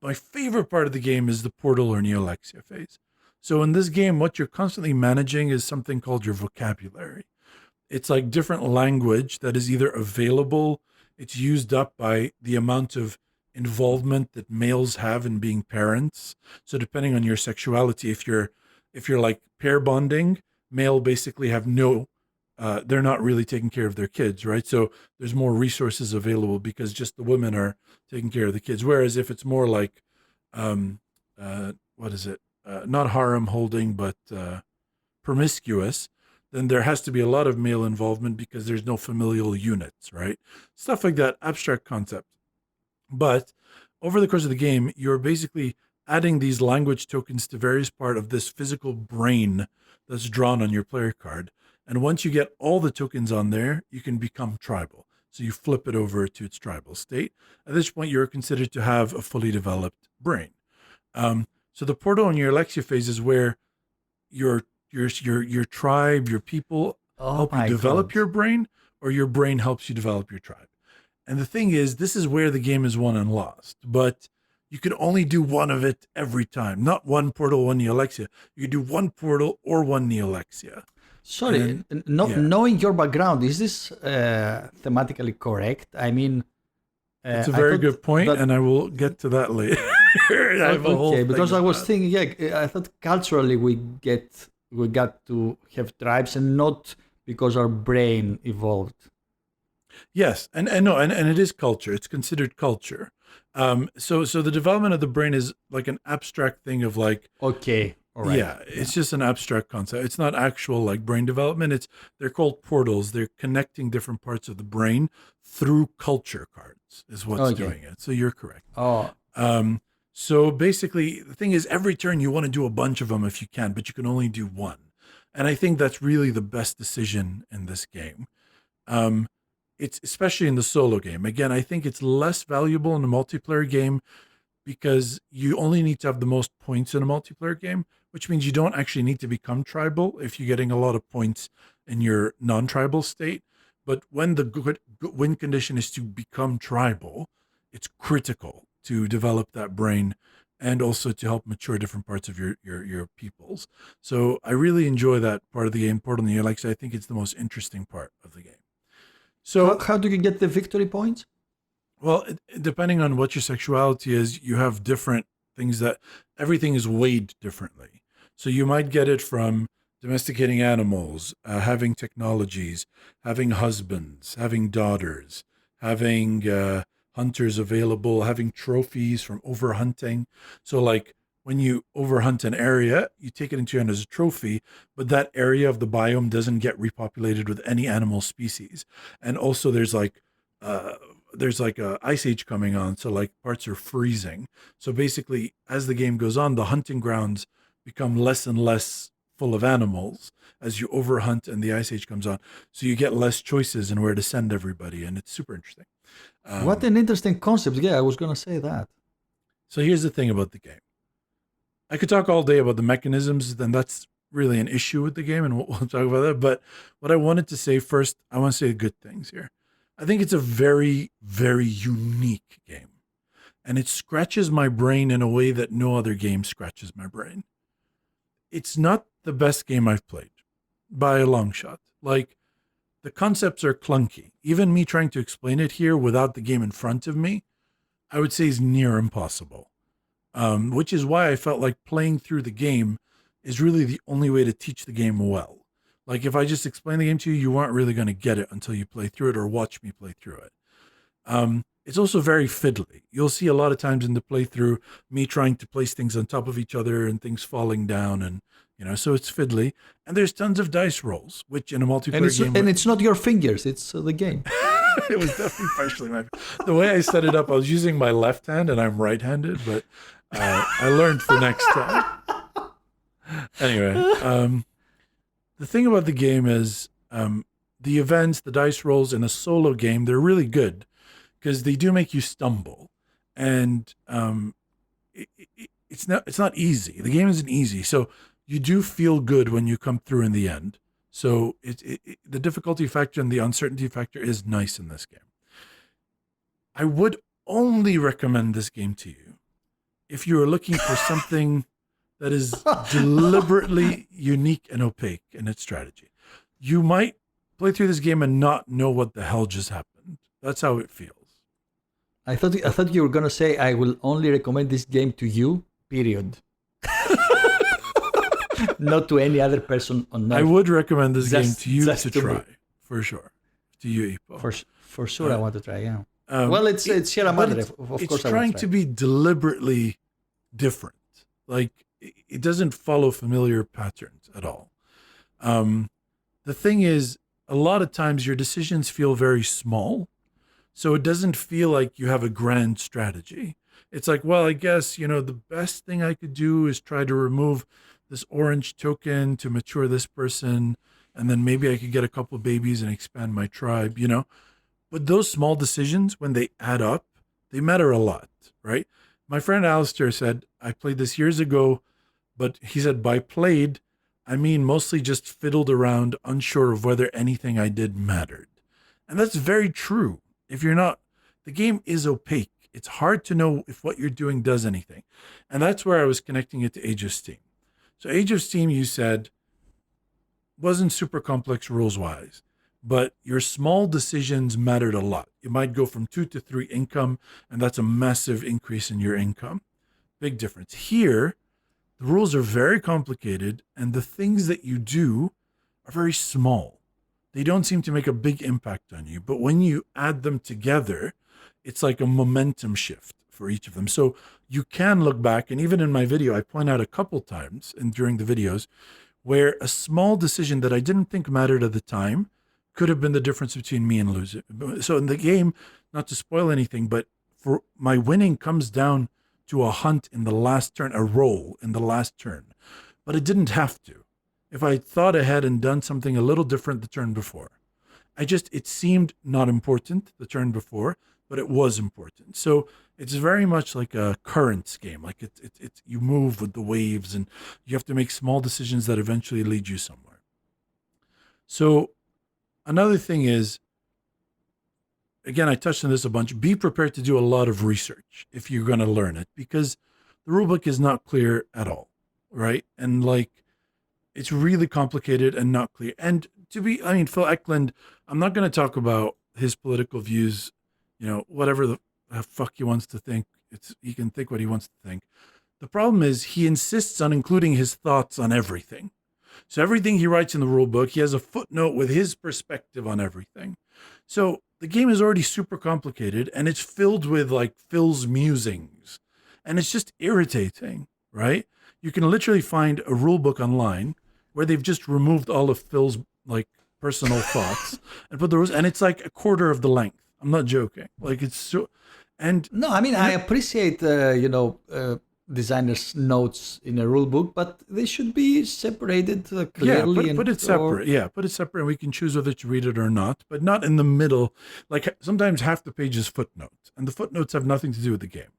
My favorite part of the game is the Portal or Neolexia phase. So in this game, what you're constantly managing is something called your vocabulary. It's like different language that is either available, it's used up by the amount of involvement that males have in being parents. So depending on your sexuality, if you're like pair bonding, male basically have they're not really taking care of their kids, right? So there's more resources available because just the women are taking care of the kids. Whereas if it's more like, not harem holding, but promiscuous, then there has to be a lot of male involvement because there's no familial units, right? Stuff like that, abstract concepts. But over the course of the game, you're basically adding these language tokens to various part of this physical brain that's drawn on your player card. And once you get all the tokens on there, you can become tribal. So you flip it over to its tribal state. At this point, you're considered to have a fully developed brain. So the portal and your Alexia phase is where your tribe, your people help you develop your brain, or your brain helps you develop your tribe. And the thing is, this is where the game is won and lost. But you can only do one of it every time. Not one portal, one Nealexia. You can do one portal or one Nealexia. Sorry, knowing your background, is this thematically correct? I mean, it's a very good point, and I will get to that later. Okay, because I was thinking, I thought culturally we got to have tribes, and not because our brain evolved. Yes, and it is culture. It's considered culture. So the development of the brain is like an abstract thing of like. Okay. All right. Yeah, it's just an abstract concept. It's not actual like brain development. They're called portals. They're connecting different parts of the brain through culture cards is what's doing it. So you're correct. Oh. So basically, the thing is, every turn you want to do a bunch of them if you can, but you can only do one. And I think that's really the best decision in this game. It's especially in the solo game. Again, I think it's less valuable in a multiplayer game because you only need to have the most points in a multiplayer game, which means you don't actually need to become tribal if you're getting a lot of points in your non-tribal state. But when the good win condition is to become tribal, it's critical to develop that brain and also to help mature different parts of your peoples. So I really enjoy that part of the game, Portal New Like, I think it's the most interesting part of the game. So how do you get the victory points? Well, depending on what your sexuality is, you have different things that everything is weighed differently. So you might get it from domesticating animals, having technologies, having husbands, having daughters, having hunters available, having trophies from overhunting. So like when you overhunt an area, you take it into your hand as a trophy, but that area of the biome doesn't get repopulated with any animal species. And also there's like a ice age coming on, so like parts are freezing. So basically, as the game goes on, the hunting grounds become less and less full of animals as you overhunt and the ice age comes on. So you get less choices in where to send everybody, and it's super interesting. What an interesting concept. Yeah, I was going to say that. So here's the thing about the game. I could talk all day about the mechanisms, then that's really an issue with the game, and we'll talk about that. But what I wanted to say first, I want to say good things here. I think it's a very, very unique game. And it scratches my brain in a way that no other game scratches my brain. It's not the best game I've played by a long shot. Like, the concepts are clunky. Even me trying to explain it here without the game in front of me, I would say is near impossible. Which is why I felt like playing through the game is really the only way to teach the game well. Like if I just explain the game to you, you aren't really going to get it until you play through it or watch me play through it. It's also very fiddly. You'll see a lot of times in the playthrough me trying to place things on top of each other and things falling down, and so it's fiddly. And there's tons of dice rolls, which in a multiplayer game, and it's not your fingers; it's the game. It was definitely partially the way I set it up. I was using my left hand, and I'm right-handed, but I learned for next time. Anyway. The thing about the game is the events, the dice rolls in a solo game, they're really good because they do make you stumble. And it's not easy. The game isn't easy. So you do feel good when you come through in the end. So the difficulty factor and the uncertainty factor is nice in this game. I would only recommend this game to you if you are looking for something that is deliberately unique and opaque in its strategy. You might play through this game and not know what the hell just happened. That's how it feels. I thought you were gonna say I will only recommend this game to you. Period. Not to any other person on Earth. I would recommend this game to you to try, for sure. To you, Ippo. For sure, I want to try. Yeah. Well, it's Sierra Madre. Of course, it's trying to be deliberately different. Like, it doesn't follow familiar patterns at all. The the thing is, a lot of times your decisions feel very small. So it doesn't feel like you have a grand strategy. It's like, well, I guess, the best thing I could do is try to remove this orange token to mature this person. And then maybe I could get a couple of babies and expand my tribe. But those small decisions, when they add up, they matter a lot, right? My friend Alistair said, I played this years ago, but he said by played, I mean mostly just fiddled around, unsure of whether anything I did mattered. And that's very true. If you're not, the game is opaque. It's hard to know if what you're doing does anything. And that's where I was connecting it to Age of Steam. So Age of Steam, you said, wasn't super complex rules-wise, but your small decisions mattered a lot. You might go from 2 to 3 income, and that's a massive increase in your income. Big difference. Here, the rules are very complicated, and the things that you do are very small. They don't seem to make a big impact on you, but when you add them together, it's like a momentum shift for each of them. So you can look back, and even in my video, I point out a couple times and during the videos where a small decision that I didn't think mattered at the time could have been the difference between me and losing. So in the game, not to spoil anything, but for my winning comes down to a hunt in the last turn, a roll in the last turn. But it didn't have to. If I thought ahead and done something a little different the turn before. It seemed not important the turn before, but it was important. So it's very much like a currents game. Like it's you move with the waves and you have to make small decisions that eventually lead you somewhere. So another thing is, again, I touched on this a bunch. Be prepared to do a lot of research if you're going to learn it, because the rulebook is not clear at all, right? And it's really complicated and not clear. And Phil Eklund, I'm not going to talk about his political views, whatever the fuck he wants to think. He can think what he wants to think. The problem is he insists on including his thoughts on everything. So everything he writes in the rulebook, he has a footnote with his perspective on everything. So the game is already super complicated and it's filled with Phil's musings. And it's just irritating, right? You can literally find a rulebook online where they've just removed all of Phil's personal thoughts and put the rules, and it's like a quarter of the length. I'm not joking. It's so, and no, I appreciate designers' notes in a rule book, but they should be separated clearly. Yeah, put it separate. Put it separate, and we can choose whether to read it or not, but not in the middle. Sometimes half the page is footnotes, and the footnotes have nothing to do with the game.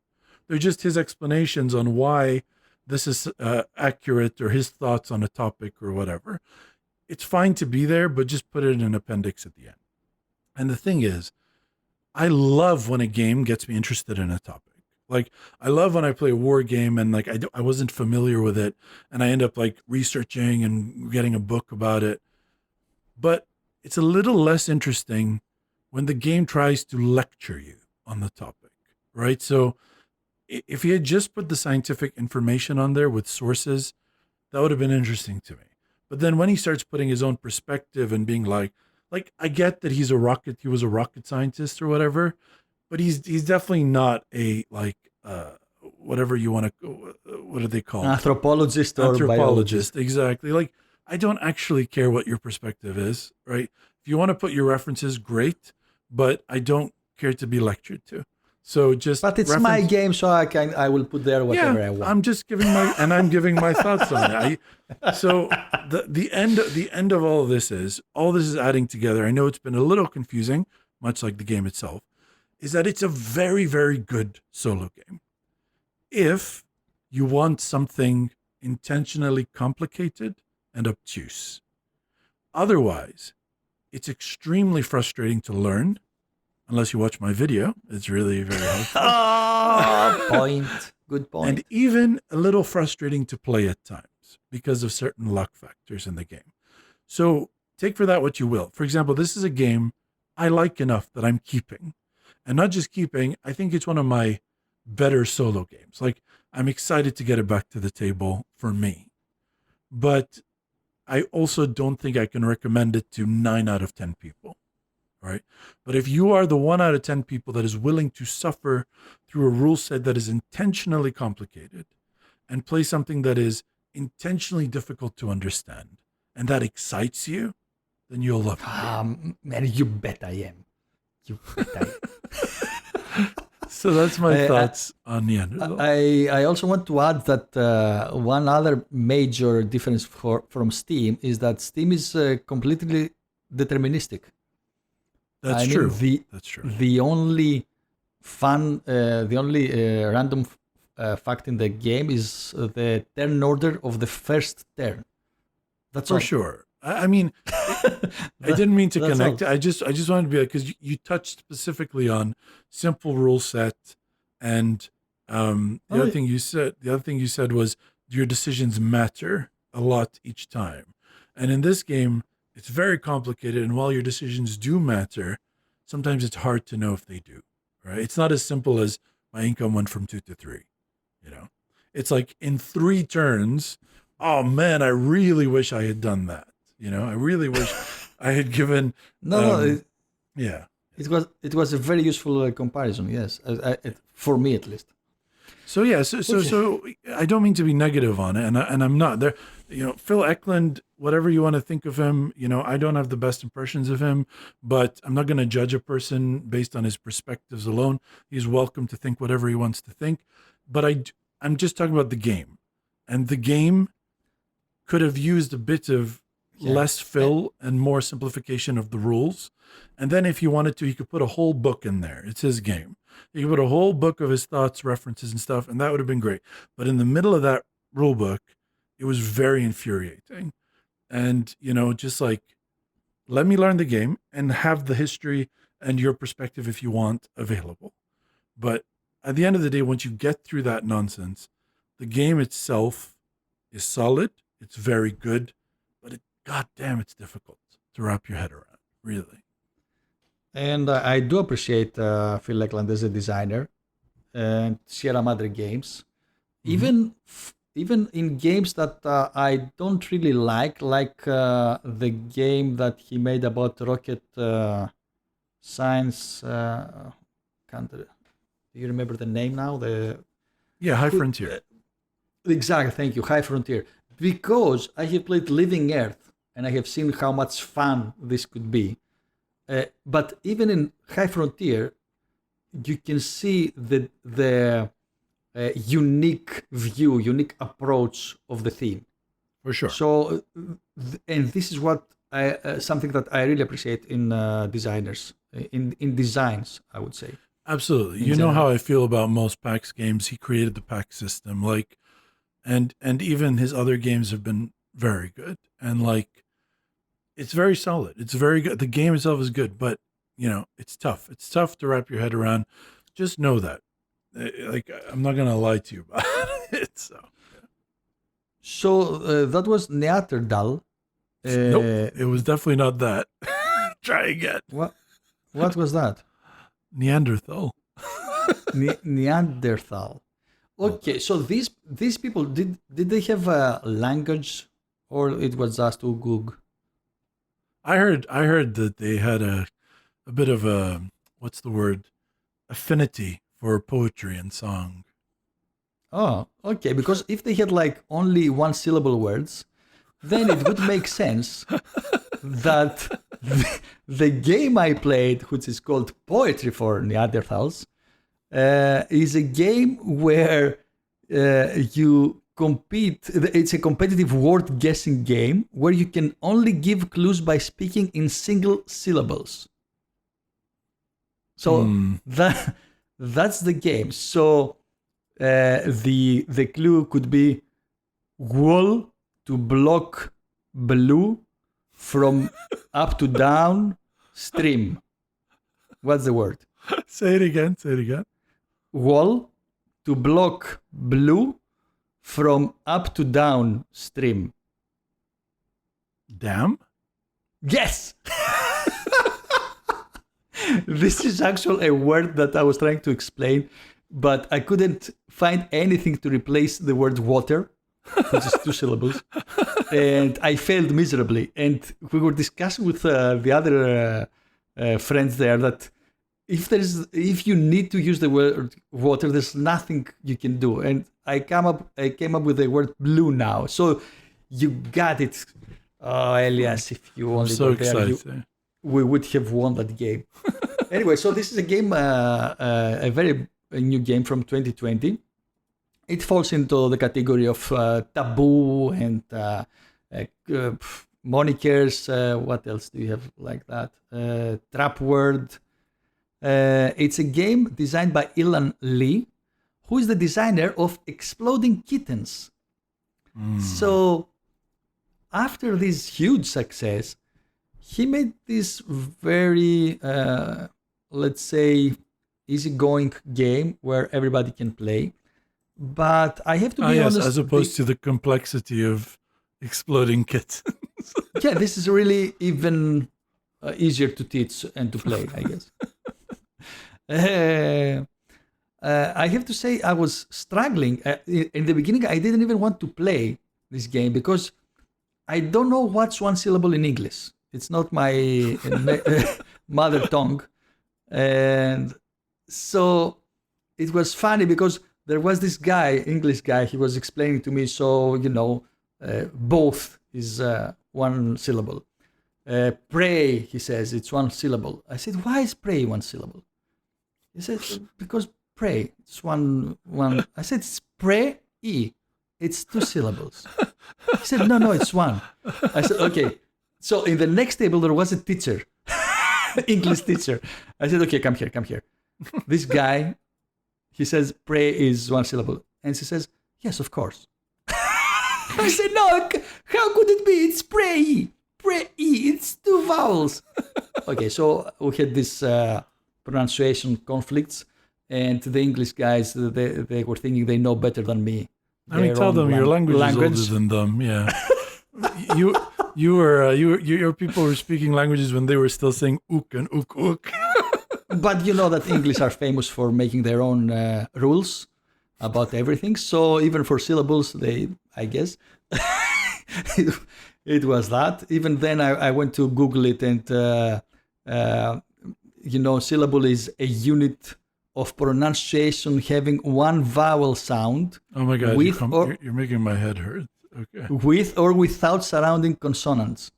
They're just his explanations on why this is accurate or his thoughts on a topic or whatever. It's fine to be there, but just put it in an appendix at the end. And the thing is, I love when a game gets me interested in a topic. I love when I play a war game and I wasn't familiar with it and I end up researching and getting a book about it. But it's a little less interesting when the game tries to lecture you on the topic, right? So if he had just put the scientific information on there with sources, that would have been interesting to me. But then when he starts putting his own perspective and being I get that he was a rocket scientist or whatever, but he's definitely not a whatever you want to, what do they call it? Anthropologist or biologist. Exactly. I don't actually care what your perspective is, right? If you want to put your references, great, but I don't care to be lectured to. So but it's my game, so I will put there whatever I want. I'm just giving my thoughts on it. So the end of all this is adding together. I know it's been a little confusing, much like the game itself, is that it's a very, very good solo game. If you want something intentionally complicated and obtuse. Otherwise, it's extremely frustrating to learn. Unless you watch my video, it's really very helpful. Good point. And even a little frustrating to play at times because of certain luck factors in the game. So take for that what you will. For example, this is a game I like enough that I'm keeping. And not just keeping, I think it's one of my better solo games. I'm excited to get it back to the table for me. But I also don't think I can recommend it to 9 out of 10 people. Right? But if you are the 1 out of 10 people that is willing to suffer through a rule set that is intentionally complicated and play something that is intentionally difficult to understand and that excites you, then you'll love it. Man, you bet I am. You bet I am. So that's my thoughts on Neanderthal. I also want to add that one other major difference from Steam is that Steam is completely deterministic. That's true. That's true. The only random fact in the game is the turn order of the first turn. That's for all. Sure. I mean, I didn't mean to connect. I just wanted to be like, because you touched specifically on simple rule set, and the other thing you said was your decisions matter a lot each time, and in this game it's very complicated. And while your decisions do matter, sometimes it's hard to know if they do. Right? It's not as simple as my income went from 2 to 3. You know, it's like in 3 turns. Oh man, I really wish I had done that. You know, I really wish I had given. Yeah. It was a very useful comparison. Yes, for me at least. So yeah, so I don't mean to be negative on it, and I'm not there. You know, Phil Eklund, whatever you want to think of him, you know, I don't have the best impressions of him, but I'm not going to judge a person based on his perspectives alone. He's welcome to think whatever he wants to think, but I'm just talking about the game, and the game could have used a bit of less fill and more simplification of the rules. And then if he wanted to, he could put a whole book in there. It's his game. He could put a whole book of his thoughts, references and stuff, and that would have been great. But in the middle of that rule book, it was very infuriating. And, you know, just like, let me learn the game and have the history and your perspective, if you want, available. But at the end of the day, once you get through that nonsense, the game itself is solid. It's very good. God damn, it's difficult to wrap your head around, really. And I do appreciate Phil Eklund as a designer and Sierra Madre games. Even in games that I don't really like the game that he made about rocket science. Do you remember the name now? High Frontier. Exactly, thank you, High Frontier. Because I have played Living Earth, and I have seen how much fun this could be. But even in High Frontier, you can see the unique view, unique approach of the theme. For sure. So, and this is what something that I really appreciate in designers, in designs, I would say. Absolutely. You know how I feel about most PAX games. He created the PAX system, and even his other games have been very good, and it's very solid. It's very good. The game itself is good, but you know, it's tough. It's tough to wrap your head around. Just know that. I'm not gonna lie to you about it. So that was Neanderthal. Nope, it was definitely not that. Try again. What was that? Neanderthal. Neanderthal. Okay, so these people did they have a language, or it was just Ugug? I heard that they had a bit of a, what's the word, affinity for poetry and song. Oh, okay. Because if they had only one syllable words, then it would make sense that the game I played, which is called Poetry for Neanderthals, is a game where you compete. It's a competitive word guessing game where you can only give clues by speaking in single syllables. So that's the game. So the clue could be wall to block blue from up to down stream. What's the word? Say it again. Wall to block blue from up to down stream. Dam? Yes! This is actually a word that I was trying to explain, but I couldn't find anything to replace the word water, which is 2 syllables, and I failed miserably. And we were discussing with the other friends there that if you need to use the word water, there's nothing you can do. And I came up with the word blue now. So you got it Oh, Elias, if you I'm only so were there, excited. we would have won that game. Anyway, so this is a game, a very new game from 2020. It falls into the category of taboo and monikers. What else do you have like that? Trap word. It's a game designed by Ilan Lee, who is the designer of Exploding Kittens. So after this huge success, he made this very, let's say, easygoing game where everybody can play. But I have to be honest. As opposed to the complexity of exploding kittens. Yeah, this is really even easier to teach and to play, I guess. I have to say I was struggling. In the beginning, I didn't even want to play this game because I don't know what's one syllable in English. It's not my mother tongue. And so it was funny because there was this guy, English guy, he was explaining to me, so, both is one syllable. Pray, he says, it's one syllable. I said, why is pray one syllable? He said, because pray, it's one. I said, it's pray-y. It's two syllables. He said, no, it's one. I said, okay. So in the next table, there was a teacher, English teacher. I said, okay, come here. This guy, he says, pray is one syllable. And she says, yes, of course. I said, no, how could it be? It's pray-y. Pray-y. It's two vowels. Okay, so we had this pronunciation conflicts. And the English guys, they were thinking they know better than me. I mean, tell them your language is older than them. Yeah, your people were speaking languages when they were still saying ook and ook. But you know that English are famous for making their own rules about everything. So even for syllables, I guess, it was that. Even then, I went to Google it, and syllable is a unit of pronunciation having one vowel sound. Oh my God, you're making my head hurt. Okay. With or without surrounding consonants.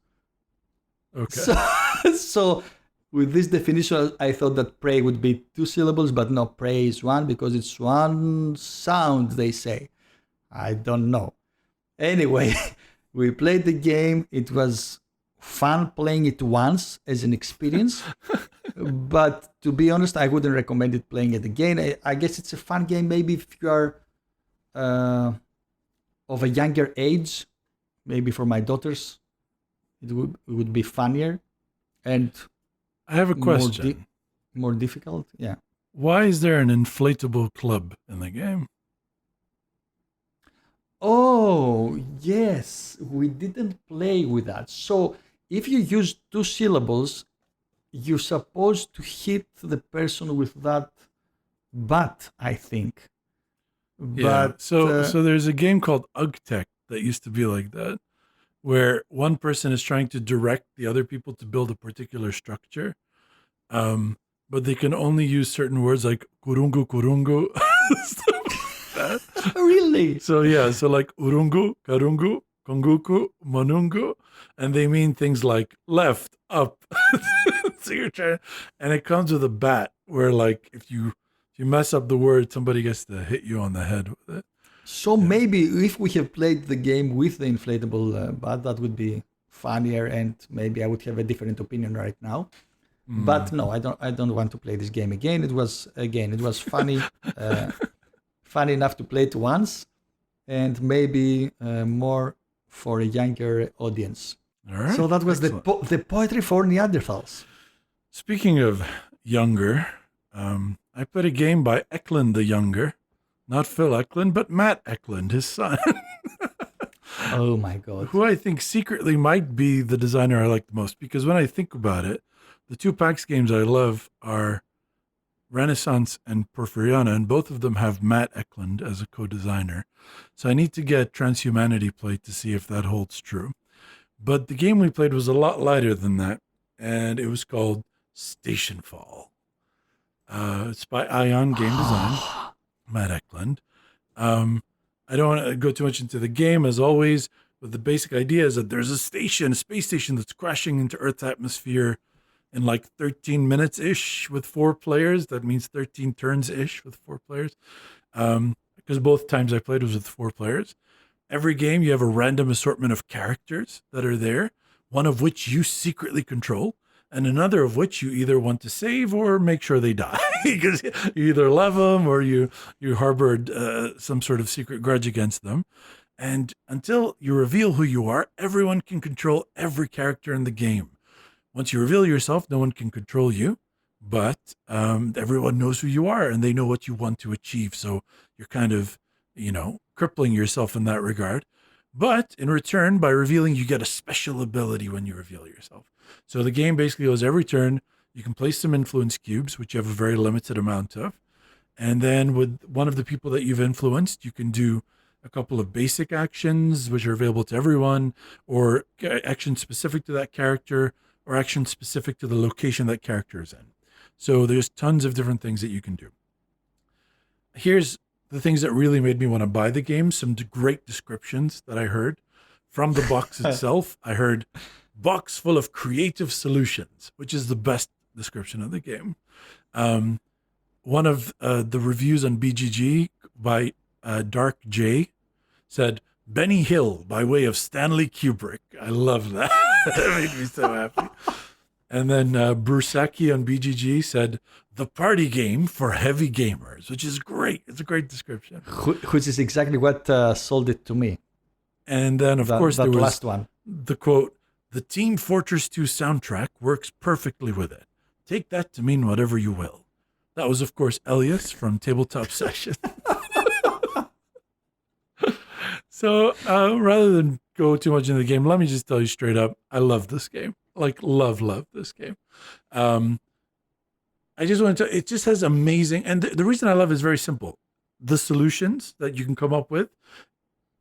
Okay. So with this definition, I thought that pray would be two syllables, but no, pray is one because it's one sound, they say. I don't know. Anyway, we played the game. It was fun playing it once as an experience. But to be honest, I wouldn't recommend it playing it again. I guess it's a fun game maybe if you are of a younger age. Maybe for my daughters, it would be funnier. And I have a question. More difficult, yeah. Why is there an inflatable club in the game? Oh, yes. We didn't play with that. So if you use two syllables, you're supposed to hit the person with that butt, I think. Yeah. But, so there's a game called UgTech that used to be like that, where one person is trying to direct the other people to build a particular structure, but they can only use certain words like kurungu, stuff like that. Really? So like urungu, karungu, konguku, manungu, and they mean things like left, up. So you're trying, and it comes with a bat where, like, if you mess up the word, somebody gets to hit you on the head with it. So maybe if we have played the game with the inflatable bat, that would be funnier, and maybe I would have a different opinion right now. But no, I don't want to play this game again. It was funny, funny enough to play it once, and maybe more for a younger audience. All right. So that was the poetry for Neanderthals. Speaking of younger, I played a game by Eklund the Younger. Not Phil Eklund, but Matt Eklund, his son. Oh my God. Who I think secretly might be the designer I like the most. Because when I think about it, the two PAX games I love are Renaissance and Porfiriana, and both of them have Matt Eklund as a co-designer. So I need to get Transhumanity played to see if that holds true. But the game we played was a lot lighter than that, and it was called Stationfall. It's by Ion Game Design, Matt Eklund. I don't want to go too much into the game. As always, But the basic idea is that there's a space station that's crashing into Earth's atmosphere in like 13 minutes ish with 4 players. That means 13 turns ish with 4 players. Because both times I played was with 4 players. Every game you have a random assortment of characters that are there, one of which you secretly control, and another of which you either want to save or make sure they die, because you either love them or you harbored some sort of secret grudge against them. And until you reveal who you are, everyone can control every character in the game. Once you reveal yourself, no one can control you, but everyone knows who you are and they know what you want to achieve. So you're kind of, crippling yourself in that regard. But in return, by revealing, you get a special ability when you reveal yourself. So the game basically goes every turn. You can place some influence cubes, which you have a very limited amount of. And then with one of the people that you've influenced, you can do a couple of basic actions, which are available to everyone, or actions specific to that character, or actions specific to the location that character is in. So there's tons of different things that you can do. Here's the things that really made me want to buy the game. Some great descriptions that I heard from the box itself. I heard box full of creative solutions, which is the best description of the game. One of the reviews on BGG by Dark J said, Benny Hill by way of Stanley Kubrick. I love that. That made me so happy. And then Brusaki on BGG said, the party game for heavy gamers, which is great. It's a great description. Which is exactly what sold it to me. And then, of course, there was last one. The quote, the Team Fortress 2 soundtrack works perfectly with it. Take that to mean whatever you will. That was, of course, Elias from Tabletop Session. So rather than go too much into the game, let me just tell you straight up, I love this game. Like, love this game. I just want to tell, it just has amazing, and the reason I love it is very simple. The solutions that you can come up with,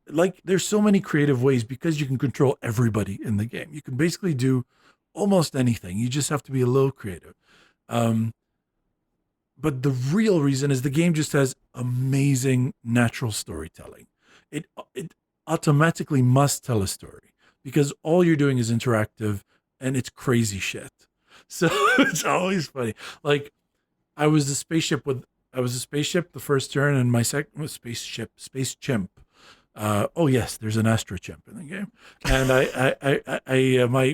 like, there's so many creative ways because you can control everybody in the game. You can basically do almost anything. You just have to be a little creative. But the real reason is the game just has amazing natural storytelling. It automatically must tell a story because all you're doing is interactive and it's crazy shit. So it's always funny. Like, I was a spaceship the first turn, and my second was space chimp. Oh yes, there's an astro chimp in the game, and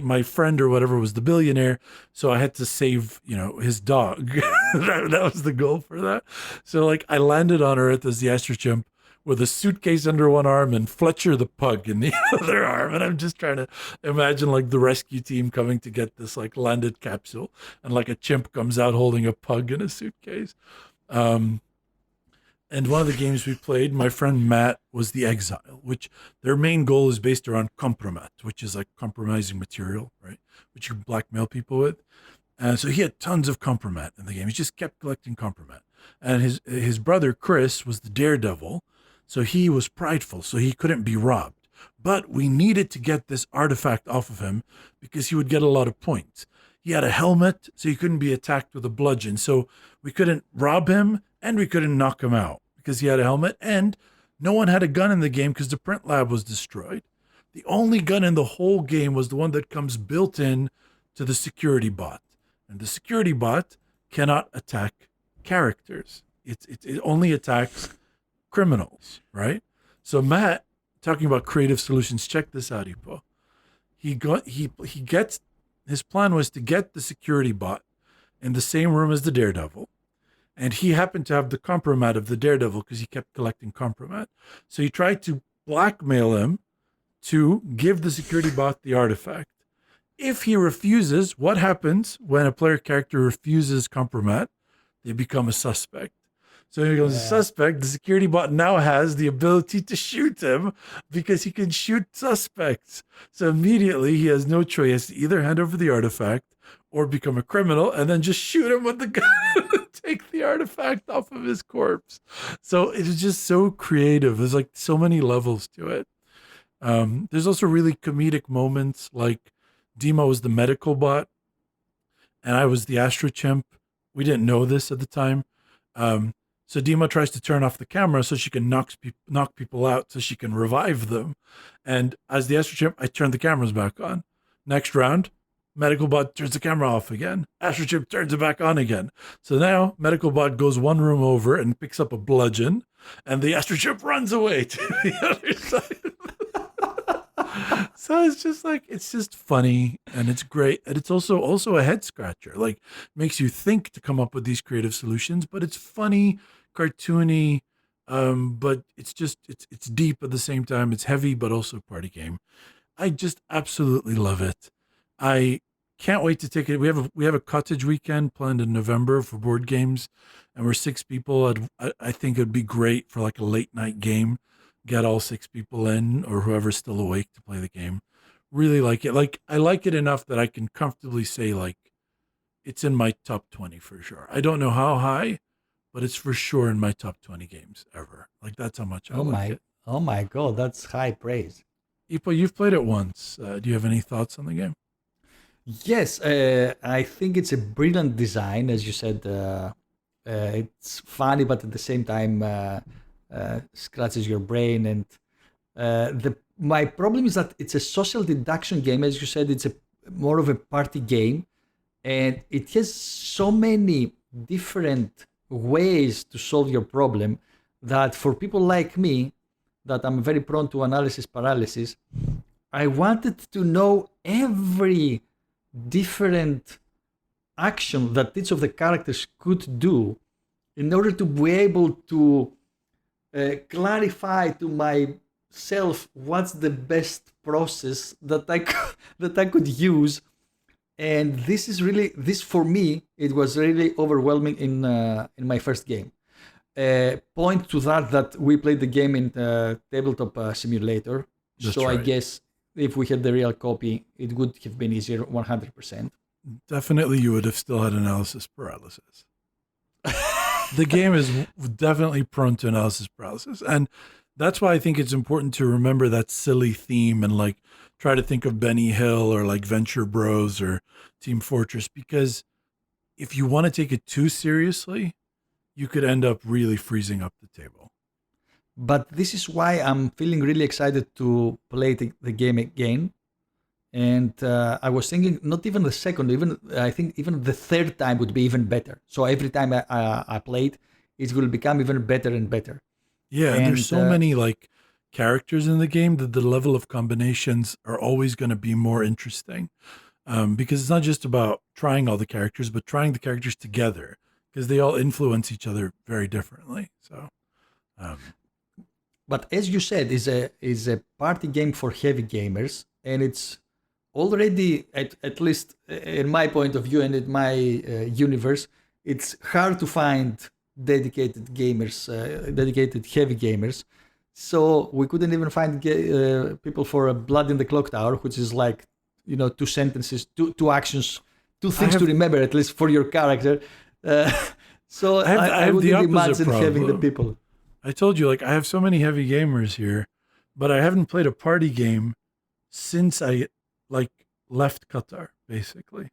my friend or whatever was the billionaire, so I had to save his dog. that was the goal for that. So like I landed on Earth as the astro chimp with a suitcase under one arm and Fletcher the pug in the other arm, and I'm just trying to imagine like the rescue team coming to get this like landed capsule, and like a chimp comes out holding a pug in a suitcase. And one of the games we played, my friend Matt was the exile, which their main goal is based around compromat, which is like compromising material, right? Which you blackmail people with. And so he had tons of compromat in the game. He just kept collecting compromat. And his brother, Chris, was the daredevil. So he was prideful, so he couldn't be robbed. But we needed to get this artifact off of him because he would get a lot of points. He had a helmet, so he couldn't be attacked with a bludgeon. So we couldn't rob him, and we couldn't knock him out because he had a helmet, and no one had a gun in the game because the print lab was destroyed. The only gun in the whole game was the one that comes built in to the security bot. And the security bot cannot attack characters. It only attacks criminals, right? So Matt, talking about creative solutions, check this out, Ipo. His plan was to get the security bot in the same room as the daredevil. And he happened to have the compromat of the daredevil because he kept collecting compromat. So he tried to blackmail him to give the security bot the artifact. If he refuses, what happens when a player character refuses compromat? They become a suspect. So he becomes a suspect. The security bot now has the ability to shoot him because he can shoot suspects. So immediately he has no choice. He has to either hand over the artifact or become a criminal and then just shoot him with the gun and take the artifact off of his corpse. So it is just so creative. There's like so many levels to it. There's also really comedic moments, like Dima was the medical bot and I was the astro chimp. We didn't know this at the time. So Dima tries to turn off the camera so she can knock people out so she can revive them. And as the astrochimp, I turn the cameras back on. Next round, Medical Bot turns the camera off again. Astrochimp turns it back on again. So now Medical Bot goes one room over and picks up a bludgeon, and the Astrochimp runs away to the other side. So it's just funny and it's great, and it's also a head scratcher. Like, makes you think to come up with these creative solutions, but it's funny, cartoony, but it's deep at the same time. It's heavy, but also party game. I just absolutely love it. I can't wait to take it. We have a cottage weekend planned in November for board games, and we're 6 people. I think it'd be great for like a late night game. Get all 6 people in, or whoever's still awake, to play the game. Really like it. Like, I like it enough that I can comfortably say, like, it's in my top 20 for sure. I don't know how high, but it's for sure in my top 20 games ever. Like, that's how much I like it. Oh my God, that's high praise. Ipo, you've played it once. Do you have any thoughts on the game? Yes, I think it's a brilliant design. As you said, it's funny, but at the same time scratches your brain. And my problem is that it's a social deduction game. As you said, it's more of a party game, and it has so many different ways to solve your problem that for people like me, that I'm very prone to analysis paralysis, I wanted to know every different action that each of the characters could do in order to be able to clarify to myself what's the best process that I could use. And this for me, it was really overwhelming in my first game. Point to that we played the game in Tabletop Simulator. That's so right. I guess if we had the real copy, it would have been easier 100%. Definitely, you would have still had analysis paralysis. The game is definitely prone to analysis paralysis. And that's why I think it's important to remember that silly theme and like try to think of Benny Hill or like Venture Bros or Team Fortress, because if you want to take it too seriously, you could end up really freezing up the table. But this is why I'm feeling really excited to play the game again. And I was thinking not even the second, I think even the third time would be even better. So every time I played, it will become even better and better. Yeah, and there's so many like characters in the game that the level of combinations are always going to be more interesting, because it's not just about trying all the characters, but trying the characters together, because they all influence each other very differently. So, but as you said, is a party game for heavy gamers, and it's already at least in my point of view and in my universe, it's hard to find dedicated gamers, dedicated heavy gamers. So we couldn't even find people for Blood in the Clock Tower, which is like, 2 sentences, two actions, 2 things to remember at least for your character. So I wouldn't imagine having the people. I told you, like, I have so many heavy gamers here, but I haven't played a party game since I left Qatar, basically.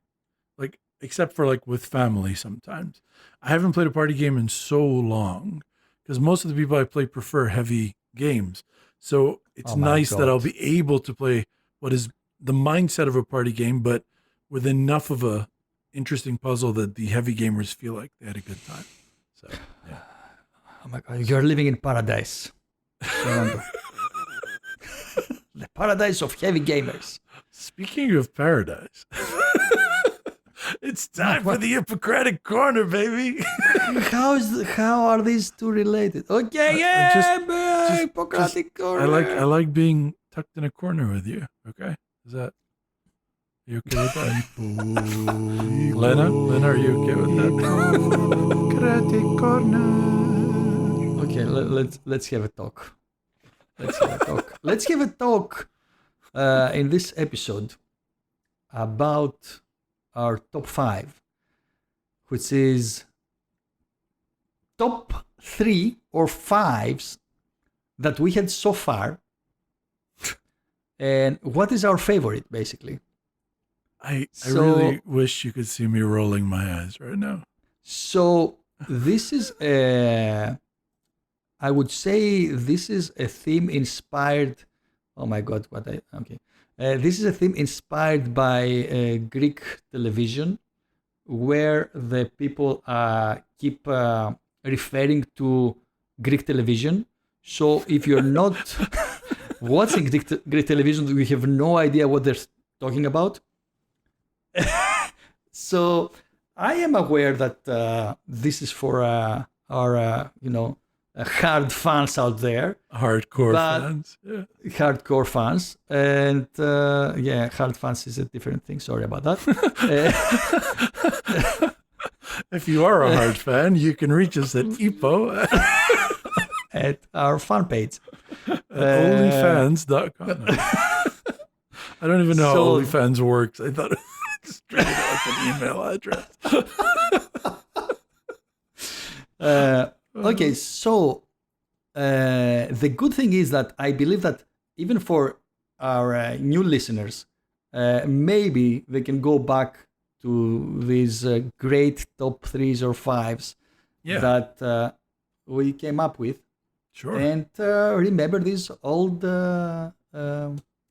Like, except for like with family sometimes. I haven't played a party game in so long, because most of the people I play prefer heavy games. So it's nice that I'll be able to play what is the mindset of a party game, but with enough of a interesting puzzle that the heavy gamers feel like they had a good time. So, yeah. Oh my God, you're living in paradise. Remember. The paradise of heavy gamers. Speaking of paradise, it's time for the Ippokratic Corner, baby. How are these two related? Okay, Ippokratic Corner. I like being tucked in a corner with you. Okay, are you okay with that? Lena, are you okay with that? Ippokratic Corner. Okay, let's have a talk. Let's have a talk in this episode about our top 5, which is top 3 or 5s that we had so far, and what is our favorite, basically. I really wish you could see me rolling my eyes right now. So This is I would say this is a theme inspired. Oh my God! Okay. This is a theme inspired by Greek television, where the people keep referring to Greek television. So if you're not watching Greek television, you have no idea what they're talking about. So I am aware that this is for our, hard fans out there. Hardcore fans. Yeah. Hardcore fans. And hard fans is a different thing. Sorry about that. If you are a hard fan, you can reach us at Ippo at our fan page. onlyfans.com. I don't even know how OnlyFans works. I thought it was straight up an email address. Okay, so the good thing is that I believe that even for our new listeners, maybe they can go back to these great top 3s or 5s that we came up with. Sure. And remember these old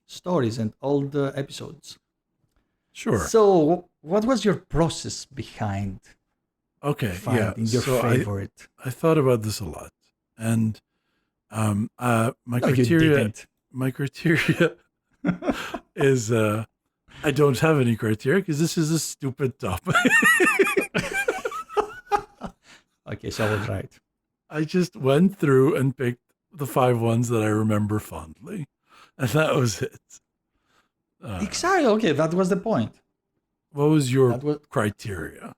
stories and old episodes. Sure. So what was your process behind finding your favorite? I thought about this a lot. And my criteria is I don't have any criteria because this is a stupid topic. Okay, so I was right. I just went through and picked the 5 ones that I remember fondly. And that was it. Exactly. Okay, that was the point. What was your criteria?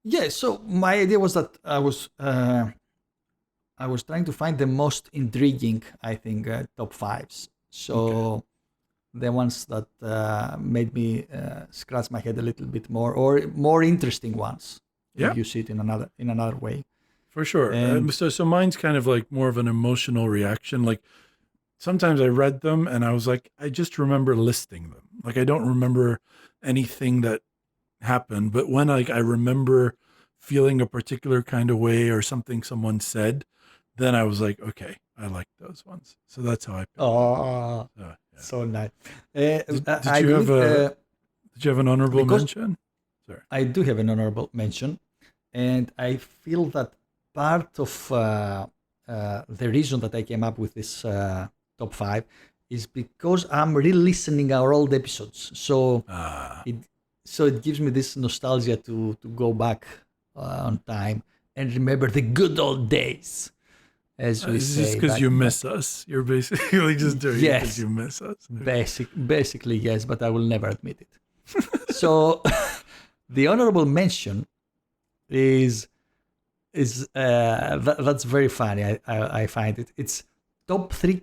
Yeah, so my idea was that I was trying to find the most intriguing, I think, top 5s. So the ones that made me scratch my head a little bit more, or more interesting ones. Yeah. If you see it in another way. For sure. So mine's kind of like more of an emotional reaction. Like sometimes I read them and I was like, I just remember listing them. Like I don't remember anything that happened, but when I remember feeling a particular kind of way or something someone said, then I was like, okay, I like those ones. So that's how I picked them. So nice. Did you have an honorable mention? Sorry. I do have an honorable mention, and I feel that part of the reason that I came up with this top 5 is because I'm re-listening our old episodes. So it gives me this nostalgia to go back on time and remember the good old days, as we say. Just because you miss us. You're basically just doing it because you miss us. Basically, yes, but I will never admit it. So the honorable mention is that's very funny. I find it. It's top three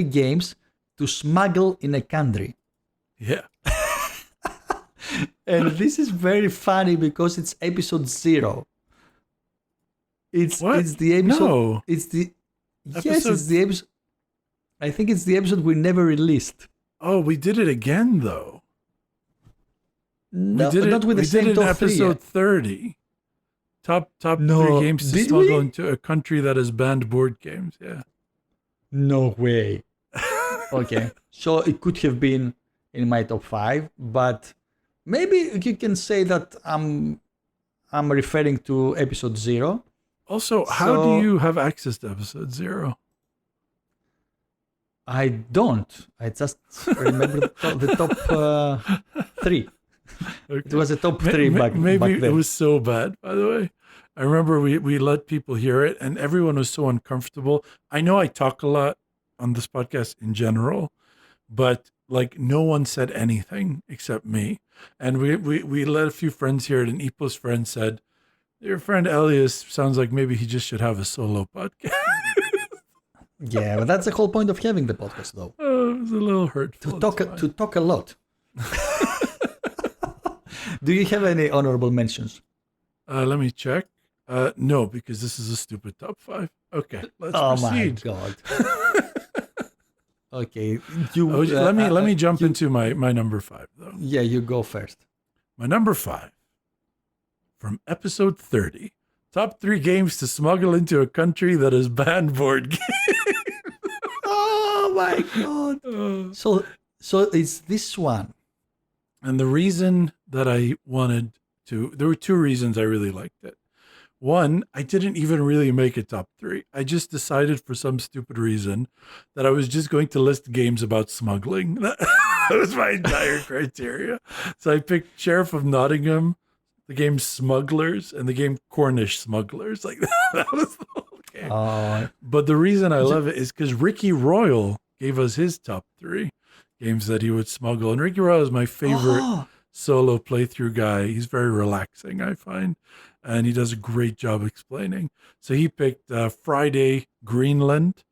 games to smuggle in a country. Yeah. And this is very funny because it's episode 0. It's the episode. No. It's the episode. I think it's the episode we never released. Oh, we did it again though. No, not with the same top 3. Episode 30. Top 3 games to smuggle into a country that has banned board games. Yeah. No way. Okay, so it could have been in my top 5, but maybe you can say that I'm referring to episode 0. Also, how do you have access to episode 0? I don't. I just remember the top 3. Okay. It was a top 3 back then. Maybe it was so bad, by the way. I remember we let people hear it and everyone was so uncomfortable. I know I talk a lot on this podcast in general, but like no one said anything except me. And we let a few friends hear it, and Ippo's friend said, your friend Elias sounds like maybe he just should have a solo podcast. Yeah, but that's the whole point of having the podcast, though. It was a little hurtful. To talk a lot. Do you have any honorable mentions? Let me check. No, because this is a stupid top 5. Okay, let's proceed. Oh my God. Okay, let me jump into my number 5 though. Yeah, you go first. My number 5 from episode 30. Top 3 games to smuggle into a country that has banned board games. Oh my god! So it's this one. And the reason that I wanted to, there were 2 reasons I really liked it. One, I didn't even really make a top 3. I just decided for some stupid reason that I was just going to list games about smuggling. That was my entire criteria. So I picked Sheriff of Nottingham, the game Smugglers, and the game Cornish Smugglers. Like that was the whole game. But the reason I love it is because Ricky Royal gave us his top 3 games that he would smuggle. And Ricky Royal is my favorite solo playthrough guy. He's very relaxing, I find. And he does a great job explaining. So he picked Friday Greenland,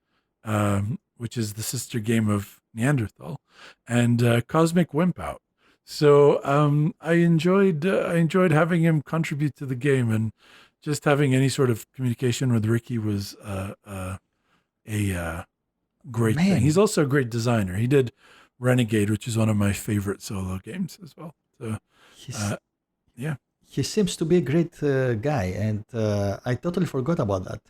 which is the sister game of Neanderthal, and Cosmic Wimp Out. So I enjoyed having him contribute to the game, and just having any sort of communication with Ricky was a great thing. He's also a great designer. He did Renegade, which is one of my favorite solo games as well. So yeah. He seems to be a great guy, and I totally forgot about that.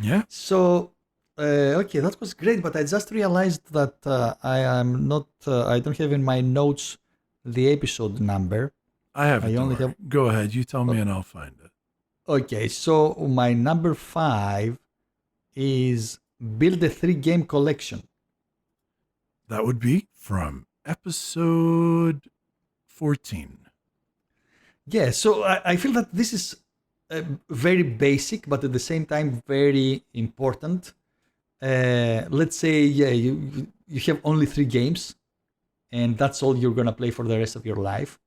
Yeah. So, okay, that was great, but I just realized that I am not. I don't have in my notes the episode number. I have it. Go ahead. You tell me, and I'll find it. Okay, so my number 5 is Build a 3-game collection. That would be from episode 14. Yeah, so I feel that this is very basic, but at the same time very important. Let's say, you have only 3 games, and that's all you're gonna play for the rest of your life.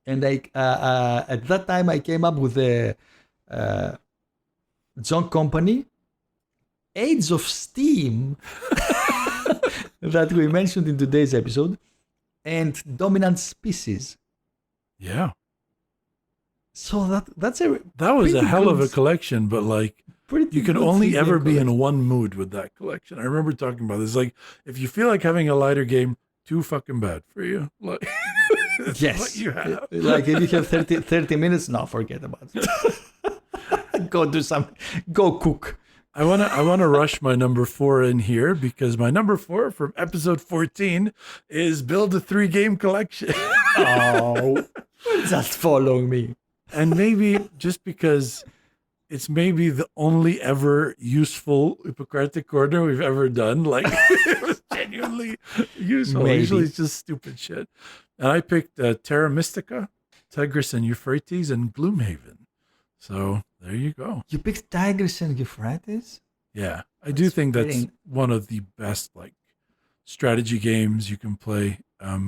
And at that time, I came up with the John Company, Age of Steam, that we mentioned in today's episode, and Dominant Species. Yeah. So that was a hell of a collection, but like you can only ever be in one mood with that collection. I remember talking about this. Like, if you feel like having a lighter game, too fucking bad for you. Like, yes, what you have. Like if you have 30 minutes, no, forget about it. Go cook. I wanna rush my number 4 in here, because my number 4 from episode 14 is Build a 3-game collection. Oh, just follow me. And maybe just because it's maybe the only ever useful Ippokratic Corner we've ever done. Like, it was genuinely useful. Maybe. Usually it's just stupid shit. And I picked Terra Mystica, Tigris and Euphrates, and Gloomhaven. So there you go. You picked Tigris and Euphrates? Yeah, I do think that's one of the best like strategy games you can play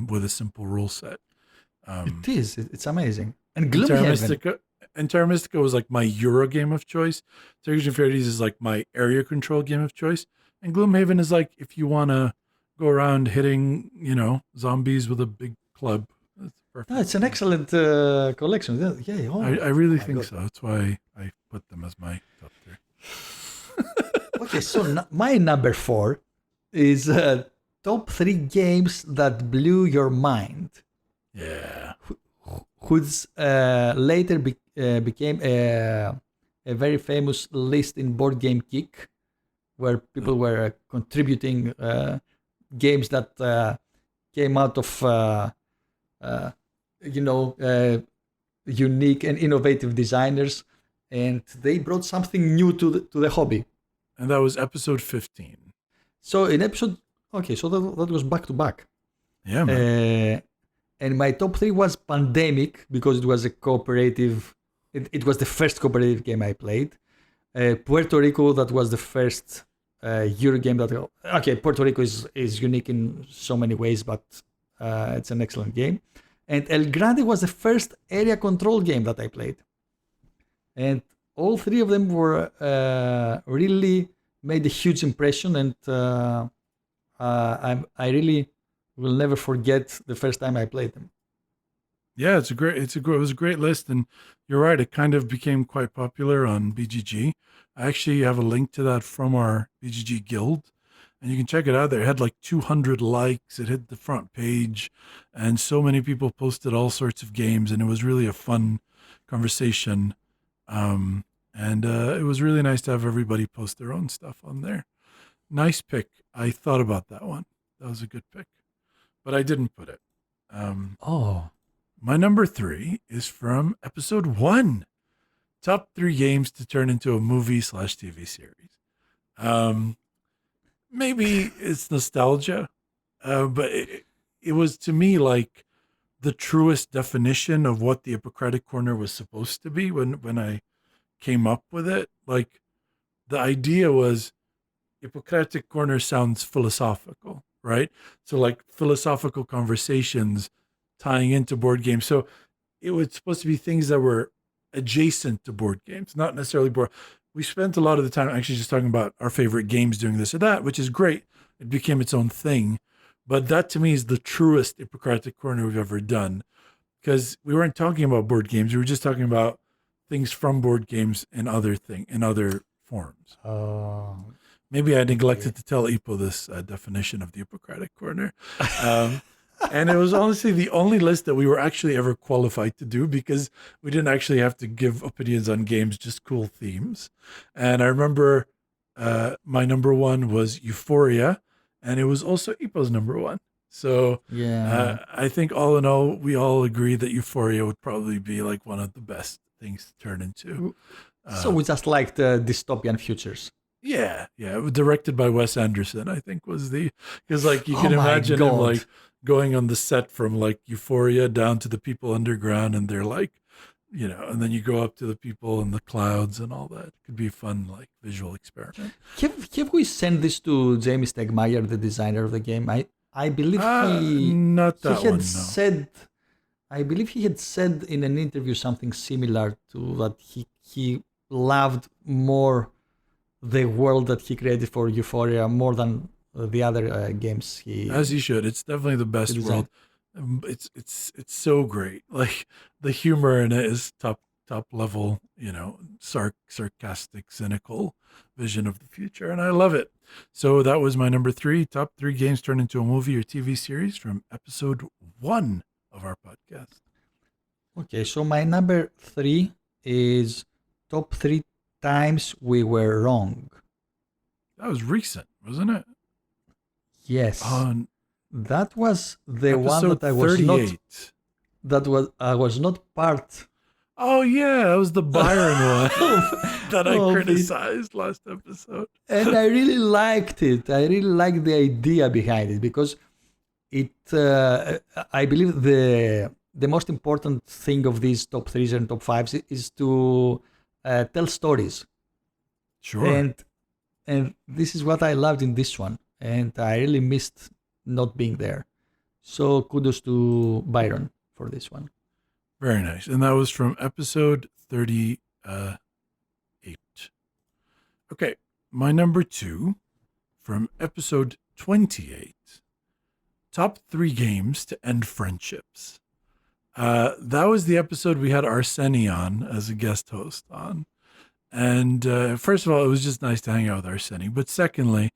with a simple rule set. It is. It's amazing. And Gloomhaven. Terra Mystica was like my Euro game of choice. Tigris and Euphrates is like my area control game of choice. And Gloomhaven is like if you want to go around hitting, zombies with a big club. That's perfect. No, it's an excellent collection. Yeah. I really think so. That's why I put them as my top 3. Okay, so my number 4 is top 3 games that blew your mind. Yeah. Whose later became a very famous list in Board Game Geek, where people were contributing games that came out of unique and innovative designers, and they brought something new to the hobby. And that was episode 15. So in episode, so that was back to back. Yeah, man. And my top 3 was Pandemic, because it was a cooperative. It was the first cooperative game I played. Puerto Rico, that was the first Euro game that. Okay, Puerto Rico is unique in so many ways, but it's an excellent game. And El Grande was the first area control game that I played. And all 3 of them were really made a huge impression, and I really will never forget the first time I played them. Yeah, it was a great list, and you're right. It kind of became quite popular on BGG. I actually have a link to that from our BGG guild, and you can check it out there. It had like 200 likes. It hit the front page, and so many people posted all sorts of games, and it was really a fun conversation. And it was really nice to have everybody post their own stuff on there. Nice pick. I thought about that one. That was a good pick, but I didn't put it. Oh, My number 3 is from episode 1. Top 3 games to turn into a movie/TV series. Maybe it's nostalgia, but it was to me like the truest definition of what the Ippokratic Corner was supposed to be when I came up with it. Like the idea was Ippokratic Corner sounds philosophical, right? So like philosophical conversations tying into board games. So it was supposed to be things that were adjacent to board games, not necessarily board. We spent a lot of the time actually just talking about our favorite games doing this or that, which is great. It became its own thing. But that to me is the truest Ippokratic Corner we've ever done, because we weren't talking about board games. We were just talking about things from board games and in other forms. Maybe I neglected to tell Ipo this definition of the Ippokratic Corner. And it was honestly the only list that we were actually ever qualified to do, because we didn't actually have to give opinions on games, just cool themes. And I remember my number 1 was Euphoria, and it was also Ipo's number 1. So yeah. I think all in all, we all agree that Euphoria would probably be like one of the best things to turn into. So we just liked dystopian futures. Yeah. Directed by Wes Anderson, I think was because like you can Oh my imagine him God. like going on the set from like Euphoria down to the people underground, and they're like, and then you go up to the people in the clouds and all that. It could be a fun like visual experiment. Have we sent this to Jamie Stegmaier, the designer of the game? I believe Not that he had one, no. said, I believe he had said in an interview something similar to that. He loved more the world that he created for Euphoria more than the other games. As he should. It's definitely the best world. It's so great. Like the humor in it is top level, sarcastic, cynical vision of the future, and I love it. So that was my number 3, top 3 games turned into a movie or TV series from episode 1 of our podcast. Okay, so my number 3 is top 3 times we were wrong. That was recent, wasn't it? Yes. On that was the episode one that I was 38. I was not part. Oh yeah, that was the Byron one that I Oh, criticized last episode. And I really liked it. I really liked the idea behind it, because it. I believe the most important thing of these top 3s and top 5s is to tell stories. Sure. And this is what I loved in this one, and I really missed not being there. So kudos to Byron for this one. Very nice. And that was from episode 38. Okay, my number 2 from episode 28. Top 3 games to end friendships. That was the episode we had Arseni on as a guest host on. And first of all, it was just nice to hang out with Arseni. But secondly,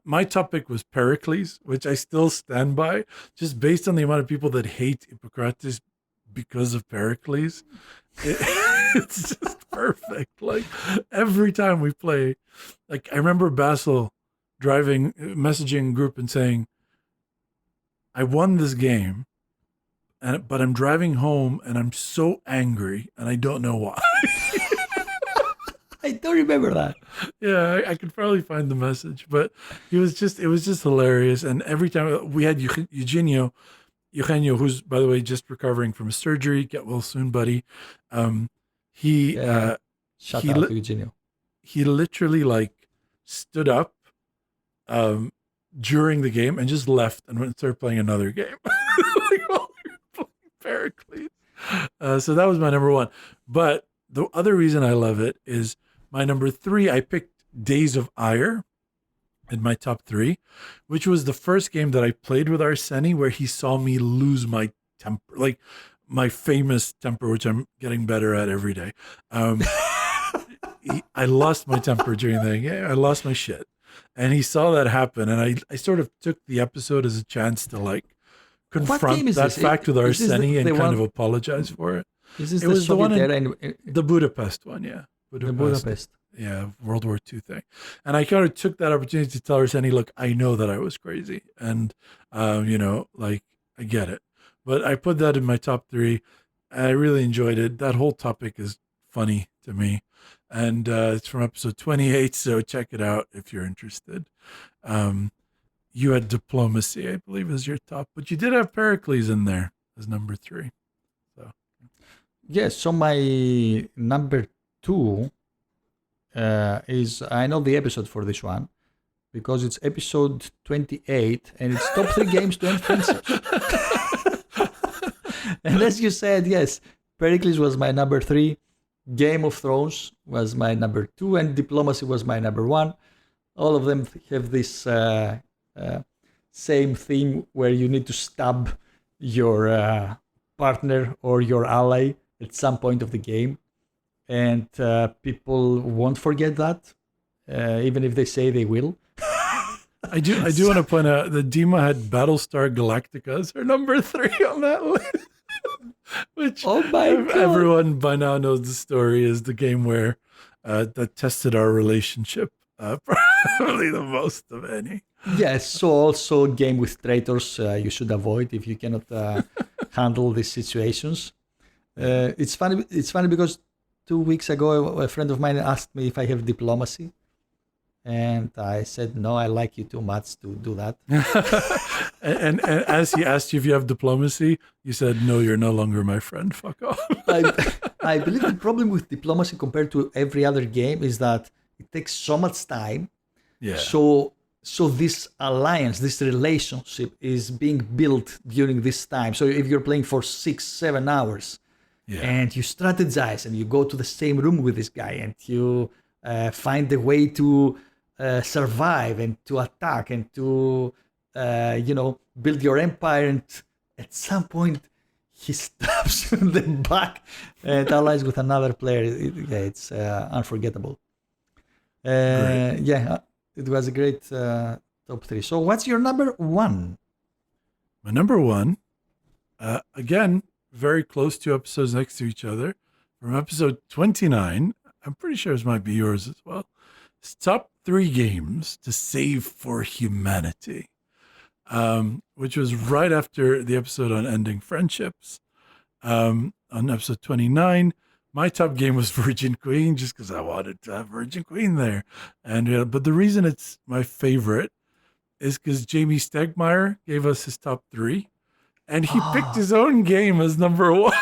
my topic was Pericles, which I still stand by, just based on the amount of people that hate Ippokrates because of Pericles. It's just perfect. Like every time we play, like I remember Basil messaging a group and saying, I won this game, but I'm driving home and I'm so angry and I don't know why. I don't remember that. Yeah, I could probably find the message, but it was just hilarious. And every time we had Eugenio, who's by the way just recovering from a surgery, get well soon, buddy. Shout out to Eugenio. He literally like stood up during the game and just left and went and started playing another game. Like while we were playing Pericles. So that was my number 1. But the other reason I love it is my number 3, I picked Days of Ire in my top 3, which was the first game that I played with Arseni where he saw me lose my temper, like my famous temper, which I'm getting better at every day. I lost my temper during the game. I lost my shit. And he saw that happen. And I sort of took the episode as a chance to like confront that fact with Arseni and kind of apologize for it. Is this It the was the one Soviet in era? the Budapest one, yeah. The Budapest. Yeah, World War II thing. And I kind of took that opportunity to tell Arsenio, look, I know that I was crazy. And, like, I get it. But I put that in my top 3. I really enjoyed it. That whole topic is funny to me. And it's from episode 28, so check it out if you're interested. You had diplomacy, I believe, as your top. But you did have Pericles in there as number 3. So Yes, so my number 2 is, I know the episode for this one, because it's episode 28, and it's top 3 games to end friendships. And as you said, yes, Pericles was my number 3, Game of Thrones was my number 2, and Diplomacy was my number 1. All of them have this same thing where you need to stab your partner or your ally at some point of the game. And people won't forget that, even if they say they will. I do want to point out that Dima had Battlestar Galactica as her number 3 on that list. Which Oh my God. everyone by now knows the story is the game where that tested our relationship probably the most of any. Yes, so also game with traitors you should avoid if you cannot handle these situations. It's funny. It's funny because 2 weeks ago a friend of mine asked me if I have diplomacy, and I said no. I like you too much to do that. and as he asked you if you have diplomacy, you said no. You're no longer my friend. Fuck off. I believe the problem with diplomacy compared to every other game is that it takes so much time. Yeah. So this alliance, this relationship is being built during this time. So if you're playing for 6-7 hours, Yeah. and you strategize and you go to the same room with this guy and you find a way to survive and to attack and to build your empire, and at some point he stabs you in the back and allies with another player. It's unforgettable. It was a great top 3. So what's your number 1? My number 1, again, very close, 2 episodes next to each other. From episode 29, I'm pretty sure this might be yours as well. It's top 3 games to save for humanity, which was right after the episode on ending friendships. On episode 29, my top game was Virgin Queen, just because I wanted to have Virgin Queen there. And but the reason it's my favorite is because Jamie Stegmaier gave us his top 3. And he picked his own game as number 1.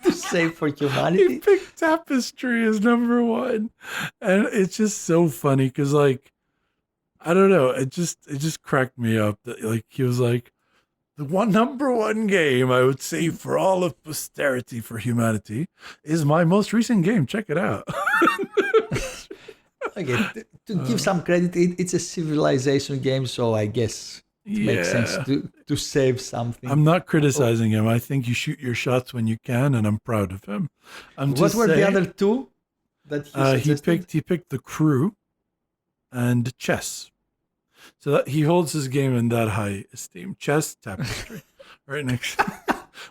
To save for humanity? He picked Tapestry as number 1. And it's just so funny because, like, I don't know. It just cracked me up that, like, he was like, the number 1 game I would save for all of posterity for humanity is my most recent game. Check it out. Okay, to give some credit, it's a civilization game, so I guess it makes sense to save something. I'm not criticizing him. I think you shoot your shots when you can, and I'm proud of him. What were the other 2 that he suggested? He picked The Crew and chess. So that he holds his game in that high esteem. Chess, Tapestry, right next.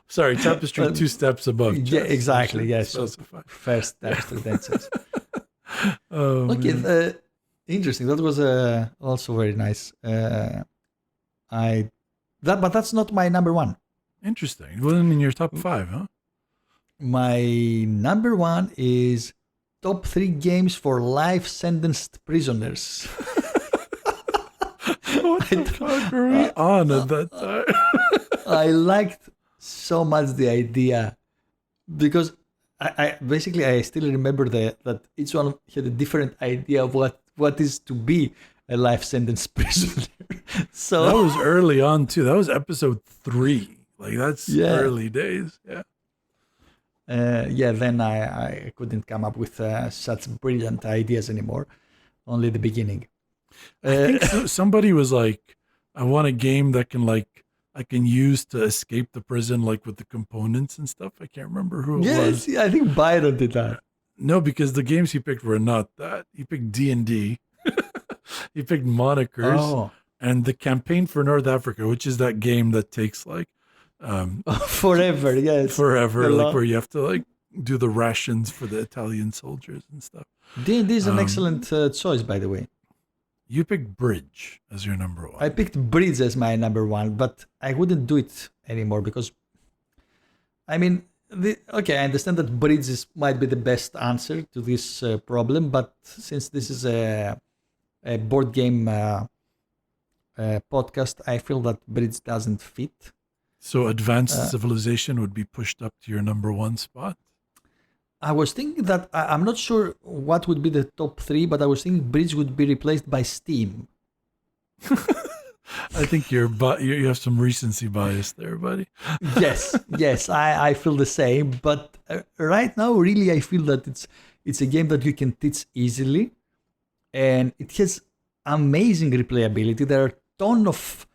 Sorry, Tapestry 2 steps above chess. Yeah, exactly. Yes. So first Tapestry, then chess. Okay, interesting. That was also very nice. But that's not my number 1. Interesting. It wasn't in your top 5, huh? My number 1 is top 3 games for life sentenced prisoners. What the fuck were we on at that time? I liked so much the idea because I basically I still remember that each one had a different idea of what is to be a life sentence prisoner. So that was early on too. That was episode 3. Like that's early days. Yeah. Then I couldn't come up with such brilliant ideas anymore. Only the beginning. I think somebody was like, I want a game that I can use to escape the prison, like with the components and stuff. I can't remember who it was. Yes, I think Byron did that. No, because the games he picked were not that. He picked D&D. He picked Monikers and the Campaign for North Africa, which is that game that takes like Forever, yes. forever, A like lot. where you have to like do the rations for the Italian soldiers and stuff. D&D is an excellent choice, by the way. You picked Bridge as your number one. I picked Bridge as my number one, but I wouldn't do it anymore because, I mean, okay, I understand that Bridge might be the best answer to this problem, but since this is a board game podcast, I feel that Bridge doesn't fit. So Advanced Civilization would be pushed up to your number one spot? I was thinking that, I'm not sure what would be the top three, but I was thinking Bridge would be replaced by Steam. I think you have some recency bias there, buddy. Yes, I feel the same. But right now, really, I feel that it's a game that you can teach easily, and it has amazing replayability. There are a ton of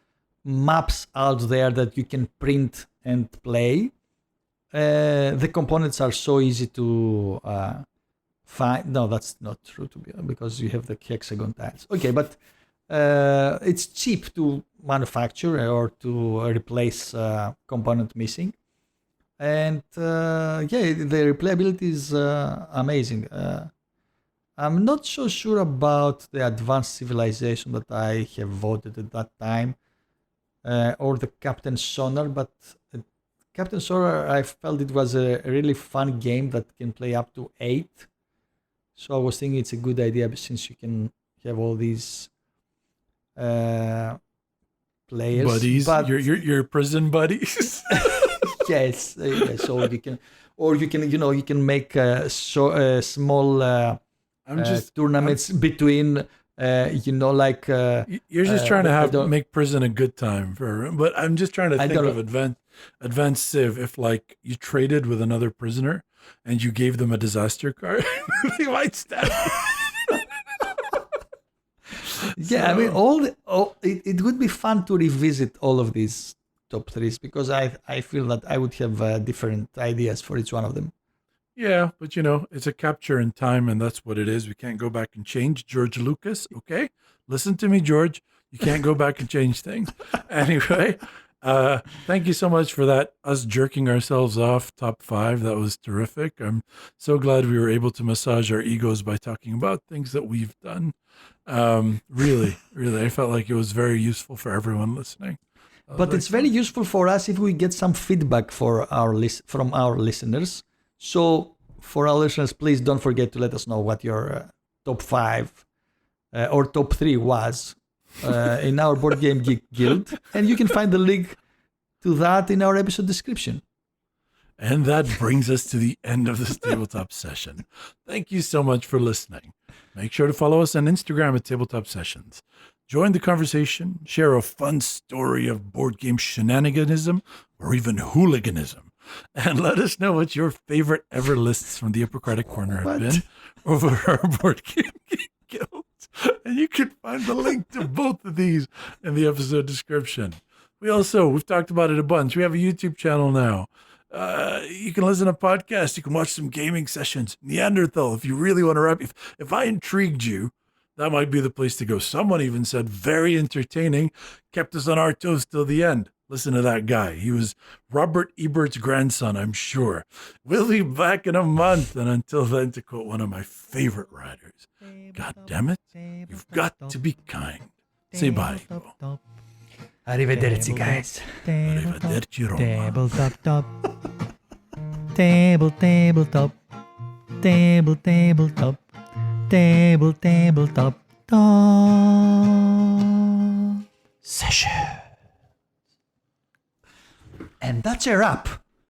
maps out there that you can print and play. The components are so easy to find. No, that's not true to be honest, because you have the hexagon tiles. Okay, but it's cheap to manufacture or to replace component missing, and the replayability is amazing. I'm not so sure about the Advanced Civilization that I have voted at that time, or the Captain Sonar, but Captain Sonar, I felt it was a really fun game that can play up to 8. So I was thinking it's a good idea since you can have all these players. Buddies, but your prison buddies. yes, so you can make small tournaments between. You're just trying to make prison a good time for everyone. But I'm just trying to think of advanced civ. If like you traded with another prisoner and you gave them a disaster card, they might stab you. Yeah, I mean, it would be fun to revisit all of these top threes because I feel that I would have different ideas for each one of them. Yeah, but it's a capture in time, and that's what it is. We can't go back and change. George Lucas, okay? Listen to me, George. You can't go back and change things. Anyway, thank you so much for that, us jerking ourselves off top 5. That was terrific. I'm so glad we were able to massage our egos by talking about things that we've done. Really, I felt like it was very useful for everyone listening. But it's very useful for us if we get some feedback from our listeners. So for our listeners, please don't forget to let us know what your top 5 or top 3 was in our Board Game Geek Guild. And you can find the link to that in our episode description. And that brings us to the end of this Tabletop session. Thank you so much for listening. Make sure to follow us on Instagram at Tabletop Sessions. Join the conversation, share a fun story of board game shenaniganism or even hooliganism. And let us know what your favorite ever lists from the Ippokratic Corner have been over our Board Game Geek Guild. And you can find the link to both of these in the episode description. We've talked about it a bunch. We have a YouTube channel now. You can listen to podcasts. You can watch some gaming sessions. Neanderthal, if you really want to wrap. If I intrigued you, that might be the place to go. Someone even said very entertaining, kept us on our toes till the end. Listen to that guy. He was Robert Ebert's grandson, I'm sure. We'll be back in a month. And until then, to quote one of my favorite writers, God damn it, you've got to be kind. Say bye. Arrivederci, guys. Arrivederci, Roma. Tabletop. Tabletop. Tabletop. Tabletop. Session. And that's a wrap.